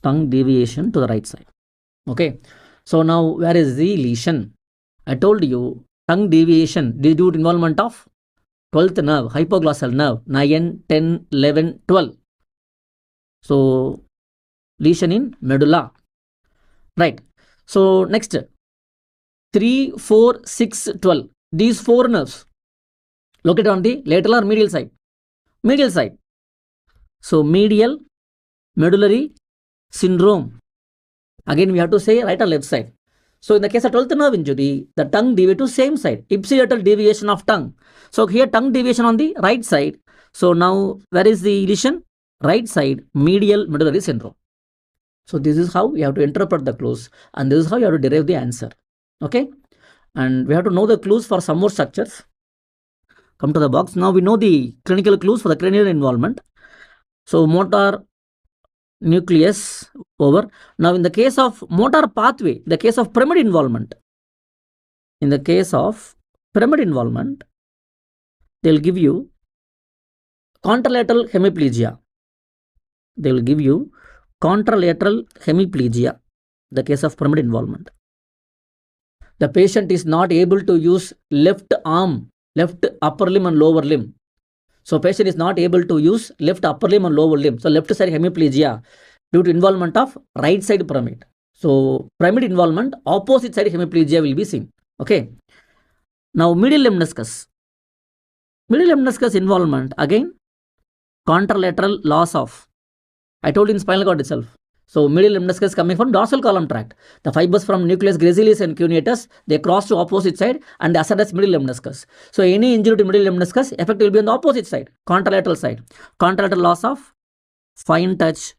Tongue deviation to the right side. Okay. So now where is the lesion? I told you tongue deviation due to involvement of 12th nerve, hypoglossal nerve, 9, 10, 11, 12. So lesion in medulla. Right. So next 3, 4, 6, 12. These four nerves located on the lateral or medial side. Medial side. So medial medullary syndrome. Again, we have to say right or left side. So in the case of 12th nerve injury, the tongue deviates to same side, ipsilateral deviation of tongue. So here tongue deviation on the right side. So now where is the lesion? Right side, medial medullary syndrome. So this is how we have to interpret the clues, and this is how you have to derive the answer. Okay. And we have to know the clues for some more structures. Come to the box. Now we know the clinical clues for the cranial involvement. So motor nucleus over. Now in the case of motor pathway, the case of pyramid involvement, in the case of pyramid involvement, they'll give you contralateral hemiplegia. They will give you contralateral hemiplegia, the case of pyramid involvement. The patient is not able to use left arm, left upper limb and lower limb. So patient is not able to use left upper limb and lower limb. So left side hemiplegia due to involvement of right side pyramid. So pyramid involvement, opposite side hemiplegia will be seen. Okay. Now medial lemniscus. Medial lemniscus involvement, again contralateral loss of, I told you in spinal cord itself. So medial lemniscus coming from dorsal column tract. The fibers from nucleus gracilis and cuneatus, they cross to opposite side and they assert as medial lemniscus. So any injury to medial lemniscus, effect will be on the opposite side, contralateral side. Contralateral loss of fine touch,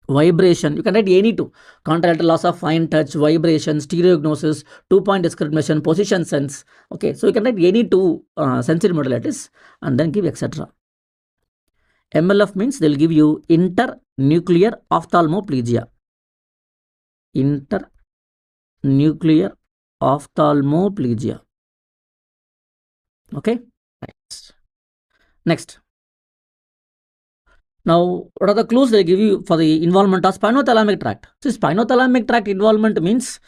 vibration. You can write any two. Contralateral loss of fine touch, vibration, stereognosis, 2-point discrimination, position sense. Okay, so you can write any two sensory modalities and then give etc. MLF means they will give you internuclear ophthalmoplegia. Internuclear ophthalmoplegia. Okay. Right. Next. Now, what are the clues they give you for the involvement of spinothalamic tract? So, spinothalamic tract involvement means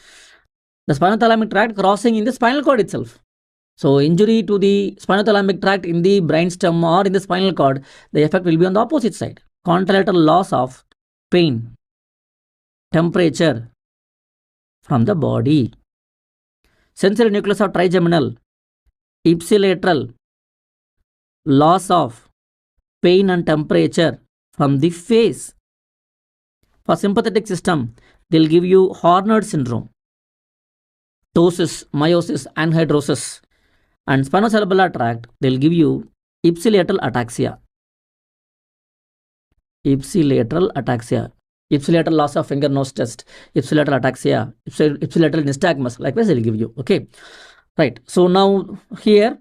the spinothalamic tract crossing in the spinal cord itself. So injury to the spinothalamic tract in the brainstem or in the spinal cord, the effect will be on the opposite side. Contralateral loss of pain, temperature from the body. Sensory nucleus of trigeminal, ipsilateral loss of pain and temperature from the face. For sympathetic system, they'll give you Horner syndrome, ptosis, meiosis, anhidrosis. And spinocerebellar tract, they'll give you ipsilateral ataxia. Ipsilateral ataxia. Ipsilateral loss of finger nose test. Ipsilateral ataxia. Ipsilateral nystagmus. Likewise, they'll give you. Okay. Right. So now here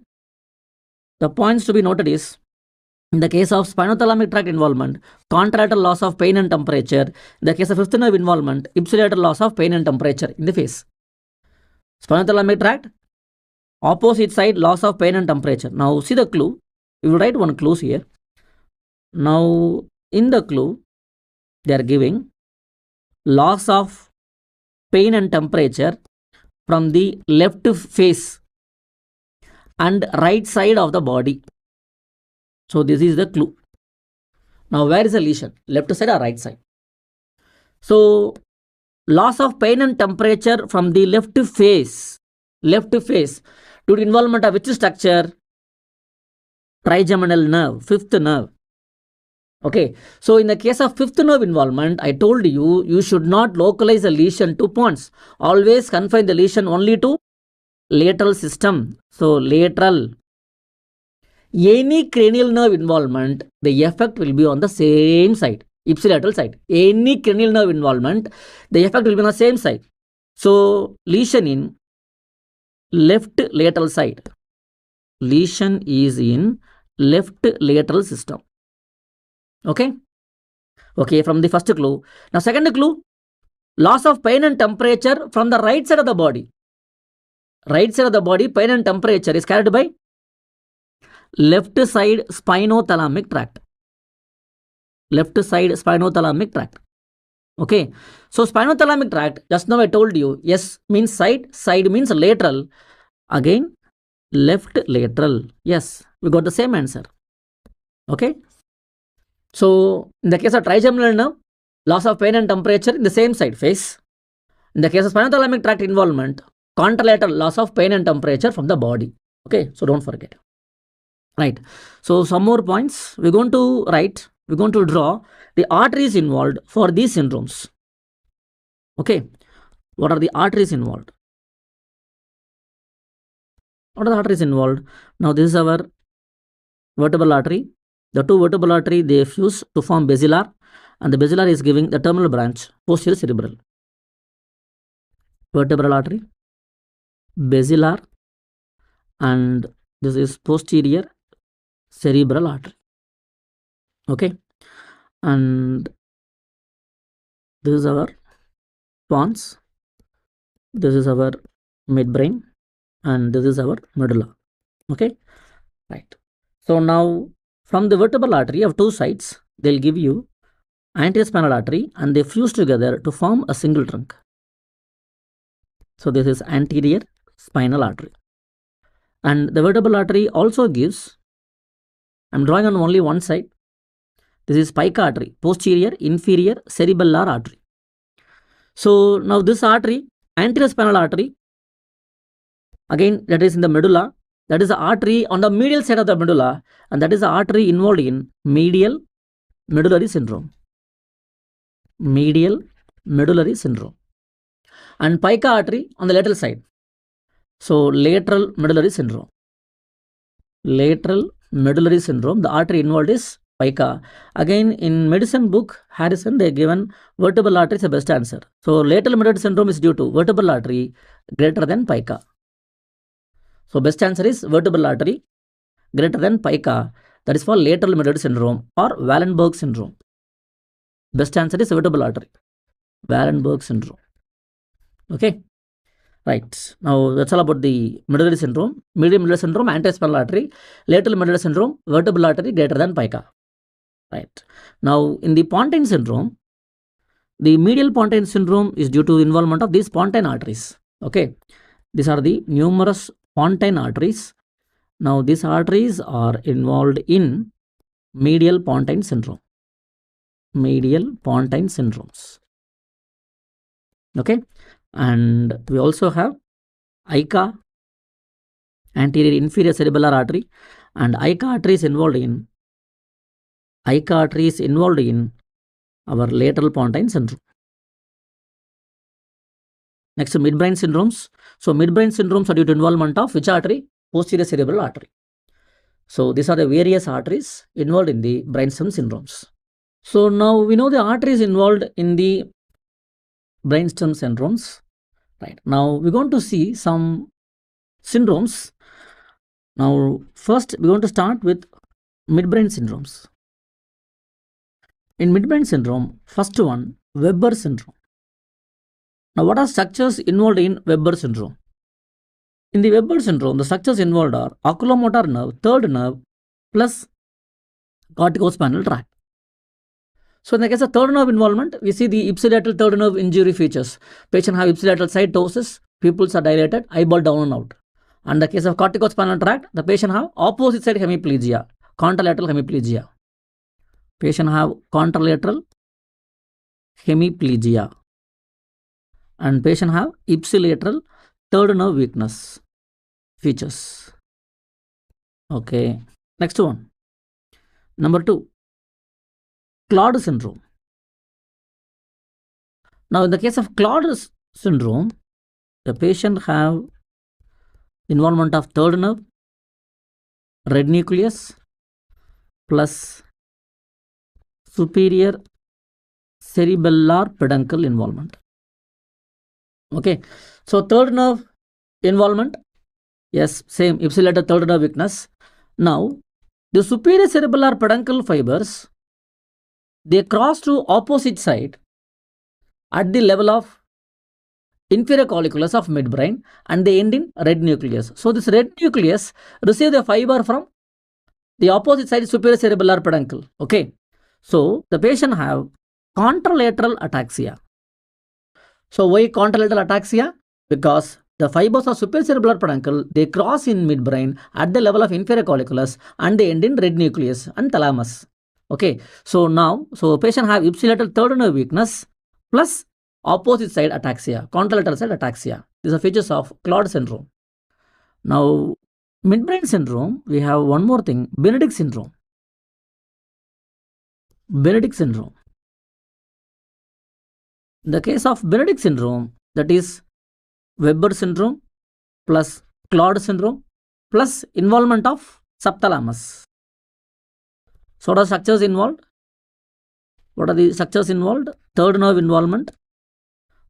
The points to be noted is, in the case of spinothalamic tract involvement, contralateral loss of pain and temperature. In the case of fifth nerve involvement, ipsilateral loss of pain and temperature in the face. Spinothalamic tract, opposite side loss of pain and temperature. Now see the clue. We will write one clues here. Now in the clue, they are giving loss of pain and temperature from the left face and right side of the body. So this is the clue. Now where is the lesion? Left side or right side? So loss of pain and temperature from the left face due to involvement of which structure? Trigeminal nerve, fifth nerve. Okay, so in the case of fifth nerve involvement, I told you, you should not localize the lesion to pons. Always confine the lesion only to lateral system. So lateral. Any cranial nerve involvement, the effect will be on the same side, ipsilateral side. Any cranial nerve involvement, the effect will be on the same side. So lesion in left lateral side. Lesion is in left lateral system. Okay. Okay, from the first clue. Now second clue, loss of pain and temperature from the right side of the body. Right side of the body, pain and temperature is carried by left side spinothalamic tract. Left side spinothalamic tract. Okay, so spinothalamic tract, just now I told you, S means side, side means lateral. Again, left lateral. Yes, we got the same answer. Okay, so in the case of trigeminal nerve, loss of pain and temperature in the same side face. In the case of spinothalamic tract involvement, contralateral loss of pain and temperature from the body. Okay, so don't forget. Right, so some more points. We're going to write, we're going to draw the arteries involved for these syndromes. Okay, what are the arteries involved? What are the arteries involved? Now this is our vertebral artery. The two vertebral artery, they fuse to form basilar, and the basilar is giving the terminal branch, posterior cerebral. Vertebral artery, basilar, and this is posterior cerebral artery. Okay, and this is our pons, this is our midbrain, and this is our medulla. Okay, right. So now from the vertebral artery of two sides, they'll give you anterior spinal artery and they fuse together to form a single trunk. So this is anterior spinal artery. And the vertebral artery also gives, I'm drawing on only one side. This is pica artery, posterior inferior cerebellar artery. So now this artery, anterior spinal artery, again that is in the medulla. That is the artery on the medial side of the medulla, and that is the artery involved in medial medullary syndrome. Medial medullary syndrome. And pica artery on the lateral side. So lateral medullary syndrome. Lateral medullary syndrome, the artery involved is pica. Again, in medicine book, Harrison, they given vertebral artery is the best answer. So lateral medullary syndrome is due to vertebral artery greater than pica. So best answer is vertebral artery greater than pica. That is for lateral medullary syndrome or Wallenberg syndrome. Best answer is vertebral artery. Wallenberg syndrome. Okay. Right. Now that's all about the medullary syndrome. Medial medullary syndrome, anterior spinal artery. Lateral medullary syndrome, vertebral artery greater than pica. Right. Now in the Pontine syndrome, the medial Pontine syndrome is due to involvement of these Pontine arteries. Okay. These are the numerous Pontine arteries. Now these arteries are involved in medial Pontine syndrome. Medial Pontine syndromes. Okay. And we also have ICA, anterior inferior cerebellar artery, and ICA artery is involved in our lateral Pontine syndrome. Next, midbrain syndromes. So midbrain syndromes are due to involvement of which artery? Posterior cerebral artery. So these are the various arteries involved in the brainstem syndromes. So now we know the arteries involved in the brainstem syndromes. Right. Now we're going to see some syndromes. Now, first we're going to start with midbrain syndromes. In midbrain syndrome, first one, Weber syndrome. Now, what are structures involved in Weber syndrome? In the Weber syndrome, the structures involved are oculomotor nerve, third nerve, plus corticospinal tract. So in the case of third nerve involvement, we see the ipsilateral third nerve injury features. Patient have ipsilateral side ptosis, pupils are dilated, eyeball down and out. And in the case of corticospinal tract, the patient have opposite side hemiplegia, contralateral hemiplegia. Patient have contralateral hemiplegia. And patient have ipsilateral third nerve weakness features. Okay. Next one. Number 2. Claude syndrome. Now, in the case of Claude syndrome, the patient have involvement of third nerve, red nucleus, plus superior cerebellar peduncle involvement. Okay, so third nerve involvement, yes, same ipsilateral third nerve weakness. Now, the superior cerebellar peduncle fibers, they cross to opposite side at the level of inferior colliculus of midbrain and they end in red nucleus. So this red nucleus receives the fiber from the opposite side superior cerebellar peduncle. Okay, so the patient have contralateral ataxia. So why contralateral ataxia? Because the fibers of superior cerebellar peduncle, they cross in midbrain at the level of inferior colliculus and they end in red nucleus and thalamus. Okay, so now, patient have ipsilateral third nerve weakness plus opposite side ataxia, contralateral side ataxia. These are features of Claude syndrome. Now, midbrain syndrome, we have one more thing, Benedict syndrome. Benedict syndrome. In the case of Benedict syndrome, that is Weber syndrome plus Claude syndrome plus involvement of subthalamus. So what are structures involved? What are the structures involved? Third nerve involvement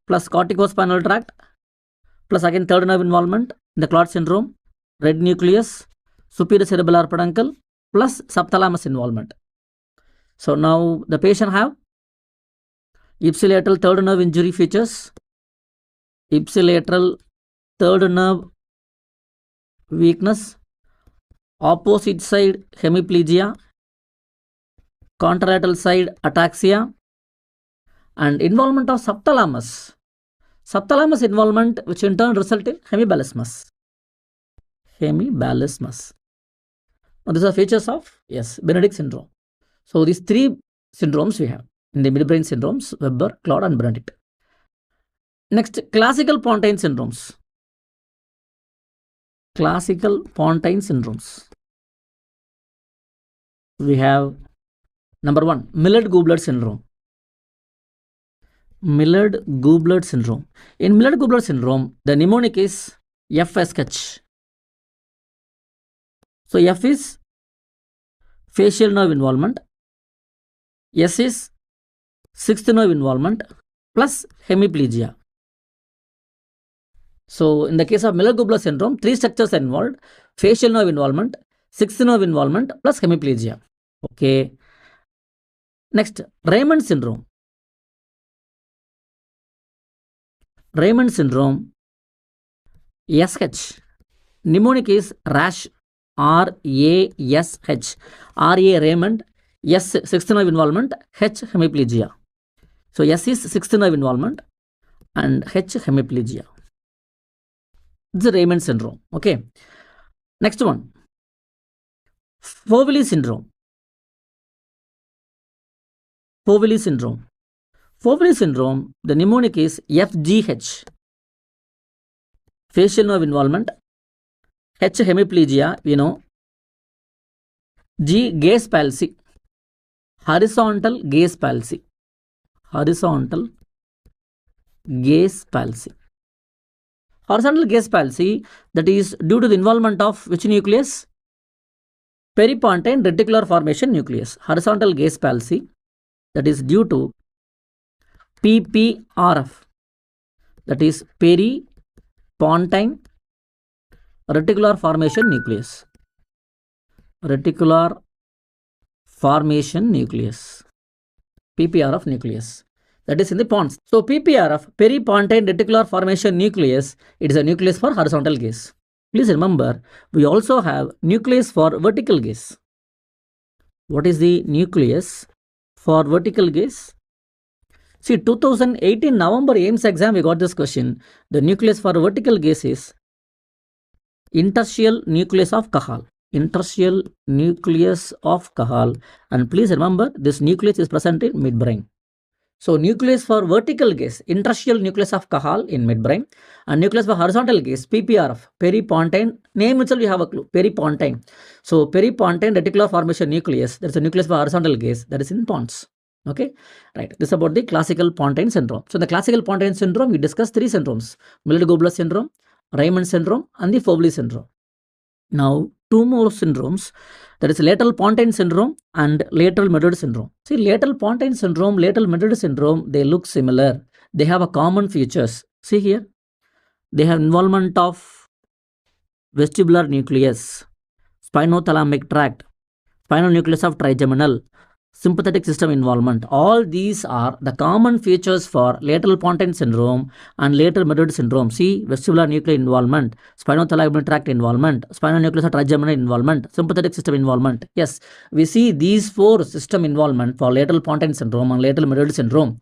plus corticospinal tract plus again third nerve involvement in the Claude syndrome, red nucleus, superior cerebellar peduncle plus subthalamus involvement. So now the patient have ipsilateral third nerve injury features, ipsilateral third nerve weakness, opposite side hemiplegia, contralateral side ataxia, and involvement of subthalamus. Subthalamus involvement, which in turn result in hemibalismus. Hemibalismus. Now, these are features of, yes, Benedict syndrome. So, these three syndromes we have in the midbrain syndromes, Weber, Claude, and Benedict. Next, classical Pontine syndromes. Classical Pontine syndromes. We have number 1, Millard-Goublet syndrome. Millard-Goublet syndrome. In Millard-Goublet syndrome, the mnemonic is FSH. So F is facial nerve involvement, S is sixth nerve involvement plus hemiplegia. So in the case of Millard-Goublet syndrome, 3 structures are involved: facial nerve involvement, sixth nerve involvement plus hemiplegia. Okay. Next, Raymond syndrome. Raymond syndrome, SH. Mnemonic is RASH, R-A-S-H. R-A Raymond, S sixth nerve involvement, H hemiplegia. So S is sixth nerve involvement and H hemiplegia. This is Raymond syndrome. Okay. Next one, Fovili syndrome. Fovili syndrome. Fovili syndrome, the mnemonic is FGH. Facial nerve involvement, H hemiplegia, we know. G gaze palsy, horizontal gaze palsy. Horizontal gaze palsy. Horizontal gaze palsy, that is due to the involvement of which nucleus? Peripontine reticular formation nucleus. Horizontal gaze palsy, that is due to PPRF, that is peripontine reticular formation nucleus. reticular formation nucleus. PPR of nucleus. That is in the pons. So PPR of peripontine reticular formation nucleus, it is a nucleus for horizontal gaze. Please remember, we also have nucleus for vertical gaze. What is the nucleus for vertical gaze? See, 2018 November AIMS exam, we got this question. The nucleus for vertical gaze is interstitial nucleus of Cajal. Interstitial nucleus of Cajal. And please remember, this nucleus is present in midbrain. So nucleus for vertical gaze, interstitial nucleus of Cajal in midbrain, and nucleus for horizontal gaze, PPR of peripontine. Name itself you have a clue, peripontine. So peripontine reticular formation nucleus, there is a nucleus for horizontal gaze, that is in pons. Okay, right. This is about the classical pontine syndrome. So the classical pontine syndrome, we discussed 3 syndromes: Miller-Gobler syndrome, Raymond syndrome, and the Fowley syndrome. Now 2 more syndromes, that is lateral pontine syndrome and lateral Madrid syndrome. See, lateral pontine syndrome, lateral Madrid syndrome, they look similar. They have a common features. See here, they have involvement of vestibular nucleus, spinothalamic tract, spinal nucleus of trigeminal, sympathetic system involvement. All these are the common features for lateral pontine syndrome and lateral Madrid syndrome. See, vestibular nucleus involvement, spinothalamic tract involvement, spinal nucleus of trigeminal involvement, sympathetic system involvement. Yes, we see these 4 system involvement for lateral pontine syndrome and lateral Madrid syndrome.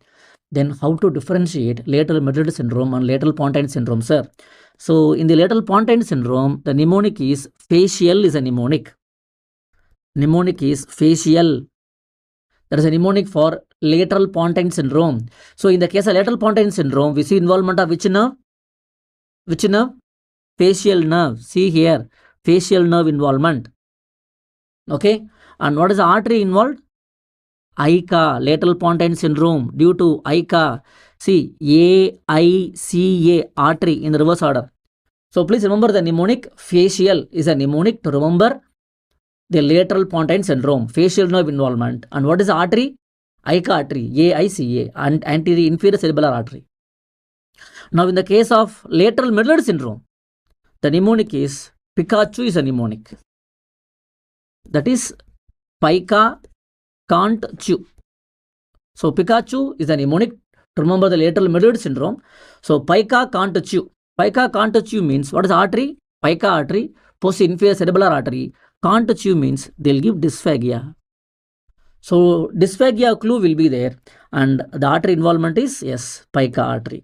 Then how to differentiate lateral Madrid syndrome and lateral pontine syndrome, sir? So in the lateral pontine syndrome, the mnemonic is facial is a mnemonic. Mnemonic is facial. There is a mnemonic for lateral pontine syndrome. So in the case of lateral pontine syndrome, we see involvement of which nerve? Which nerve? Facial nerve. See here, facial nerve involvement. Okay. And what is the artery involved? AICA, lateral pontine syndrome, due to AICA. See, AICA, artery in the reverse order. So please remember the mnemonic. Facial is a mnemonic to remember the lateral pontine syndrome, facial nerve involvement. And what is the artery? AICA artery, AICA, and anterior inferior cerebellar artery. Now in the case of lateral Madrid syndrome, the mnemonic is Pikachu is a mnemonic. That is Pica can't chew. So Pikachu is a mnemonic to remember the lateral Madrid syndrome. So Pica can't chew. Pica can't chew means what is artery? Pica artery, posterior inferior cerebellar artery. Can't chew means they'll give dysphagia. So dysphagia clue will be there, and the artery involvement is yes, Pica artery.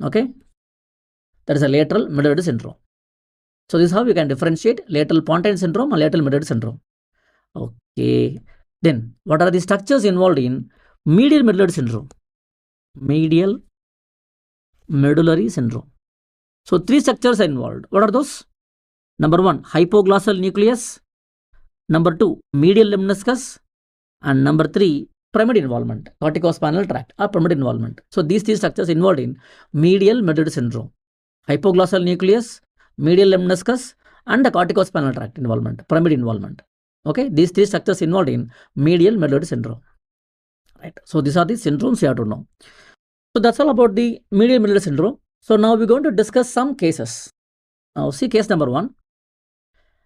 Okay, that is a lateral Madrid syndrome. So this is how you can differentiate lateral pontine syndrome and lateral Madrid syndrome. Okay, then what are the structures involved in medial medullary syndrome? Medial medullary syndrome. So 3 structures are involved. What are those? Number 1, hypoglossal nucleus. Number 2, medial lemniscus. And number 3, pyramid involvement, corticospinal tract or pyramid involvement. So these 3 structures involved in medial Madrid syndrome. Hypoglossal nucleus, medial lemniscus, and the corticospinal tract involvement, pyramid involvement. Okay, these 3 structures involved in medial Madrid syndrome. Right. So these are the syndromes you have to know. So that's all about the medial Madrid syndrome. So now we're going to discuss some cases. Now see case number 1.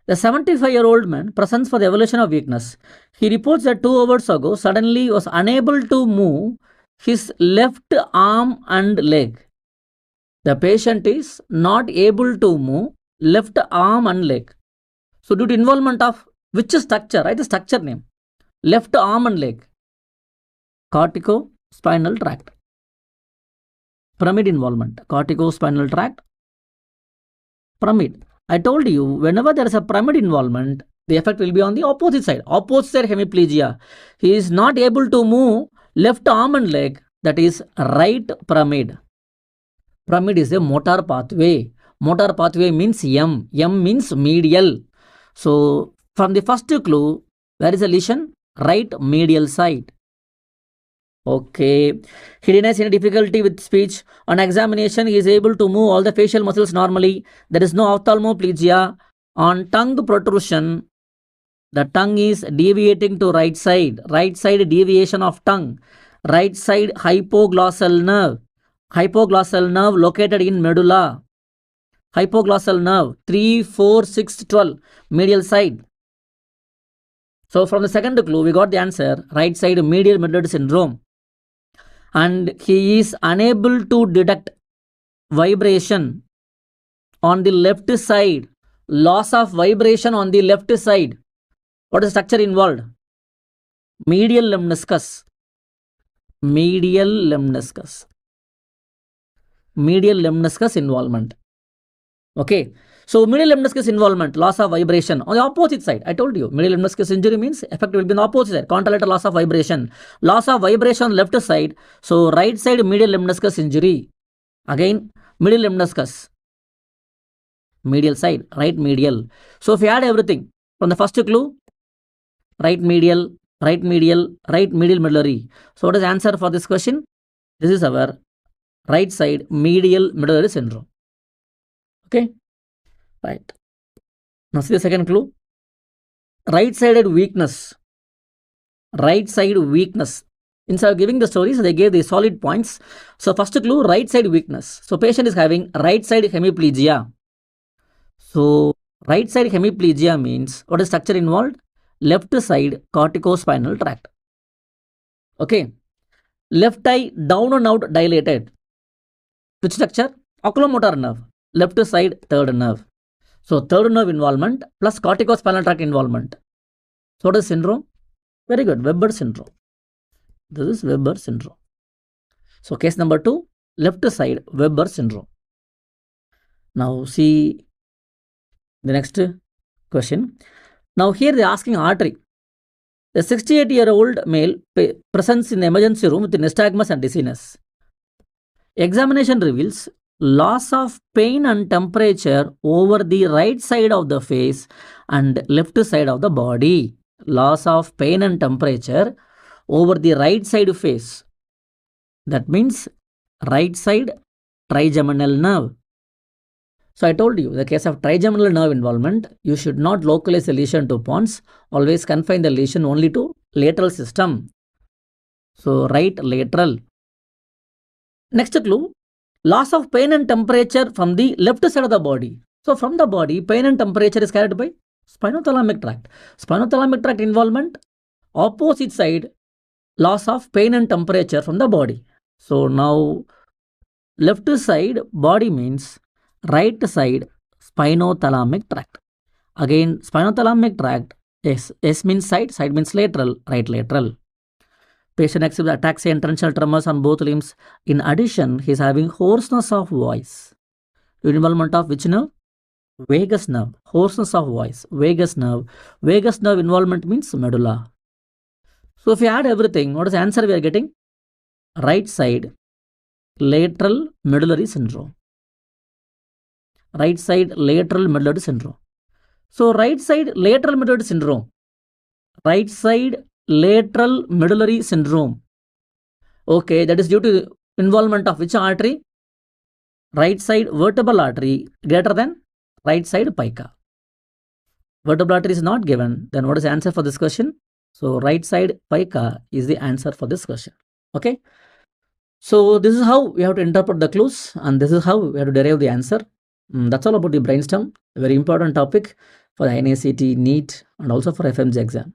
The 75-year-old man presents for the evaluation of weakness. He reports that 2 hours ago suddenly was unable to move his left arm and leg. The patient is not able to move left arm and leg. So due to involvement of which structure? Write the structure name. Left arm and leg. Corticospinal tract. Pyramid involvement. Corticospinal tract. Pyramid. I told you, whenever there is a pyramid involvement, the effect will be on the opposite side. Opposite side hemiplegia. He is not able to move left arm and leg. That is right pyramid. Pyramid is a motor pathway. Motor pathway means M. M means medial. So from the first clue, where is the lesion? Right medial side. Okay. He denies any difficulty with speech. On examination, he is able to move all the facial muscles normally. There is no ophthalmoplegia. On tongue protrusion, the tongue is deviating to right side. Right side deviation of tongue. Right side hypoglossal nerve. Hypoglossal nerve located in medulla. Hypoglossal nerve 3, 4, 6, 12. Medial side. So from the second clue, we got the answer, right side medial medullary syndrome. And he is unable to detect vibration on the left side. Loss of vibration on the left side. What is the structure involved? Medial lemniscus. Medial lemniscus. Medial lemniscus involvement. Okay. So medial lemniscus involvement, loss of vibration on the opposite side. I told you, medial lemniscus injury means effect will be on the opposite side. Contralateral loss of vibration. Loss of vibration on left side. So right side medial lemniscus injury. Again, medial lemniscus. Medial side, right medial. So if you add everything from the first clue, right medial, right medial, right medial medullary. So what is the answer for this question? This is our right side medial medullary syndrome. Okay. Right. Now see the second clue. Right-sided weakness. Right side weakness. Instead of giving the stories, they gave the solid points. So first clue, right side weakness. So patient is having right side hemiplegia. So right side hemiplegia means what is structure involved? Left side corticospinal tract. Okay. Left eye down and out dilated. Which structure? Oculomotor nerve. Left side third nerve. So third nerve involvement plus corticospinal tract involvement. So what is syndrome? Very good. Weber syndrome. This is Weber syndrome. So case number 2, left side Weber syndrome. Now see the next question. Now here they are asking artery. A 68-year-old male presents in the emergency room with nystagmus and dizziness. Examination reveals loss of pain and temperature over the right side of the face and left side of the body. Loss of pain and temperature over the right side face. That means right side trigeminal nerve. So I told you, the case of trigeminal nerve involvement, you should not localize the lesion to pons. Always confine the lesion only to lateral system. So right lateral. Next clue, loss of pain and temperature from the left side of the body. So from the body, pain and temperature is carried by spinothalamic tract. Spinothalamic tract involvement, opposite side, loss of pain and temperature from the body. So now left side body means right side spinothalamic tract. Again, spinothalamic tract, S means side means lateral, right lateral. Patient exhibits ataxia and torrential tremors on both limbs. In addition, he is having hoarseness of voice. Involvement of which nerve? Vagus nerve. Hoarseness of voice. Vagus nerve. Vagus nerve involvement means medulla. So if you add everything, what is the answer we are getting? Right side lateral medullary syndrome. Right side lateral medullary syndrome. So right side lateral medullary syndrome. Right side lateral medullary syndrome. Okay, that is due to involvement of which artery? Right side vertebral artery greater than right side pica. Vertebral artery is not given. Then what is the answer for this question? So right side pica is the answer for this question. Okay. So this is how we have to interpret the clues, and this is how we have to derive the answer. That's all about the brainstem. A very important topic for the NACT, NEET, and also for FMG exam.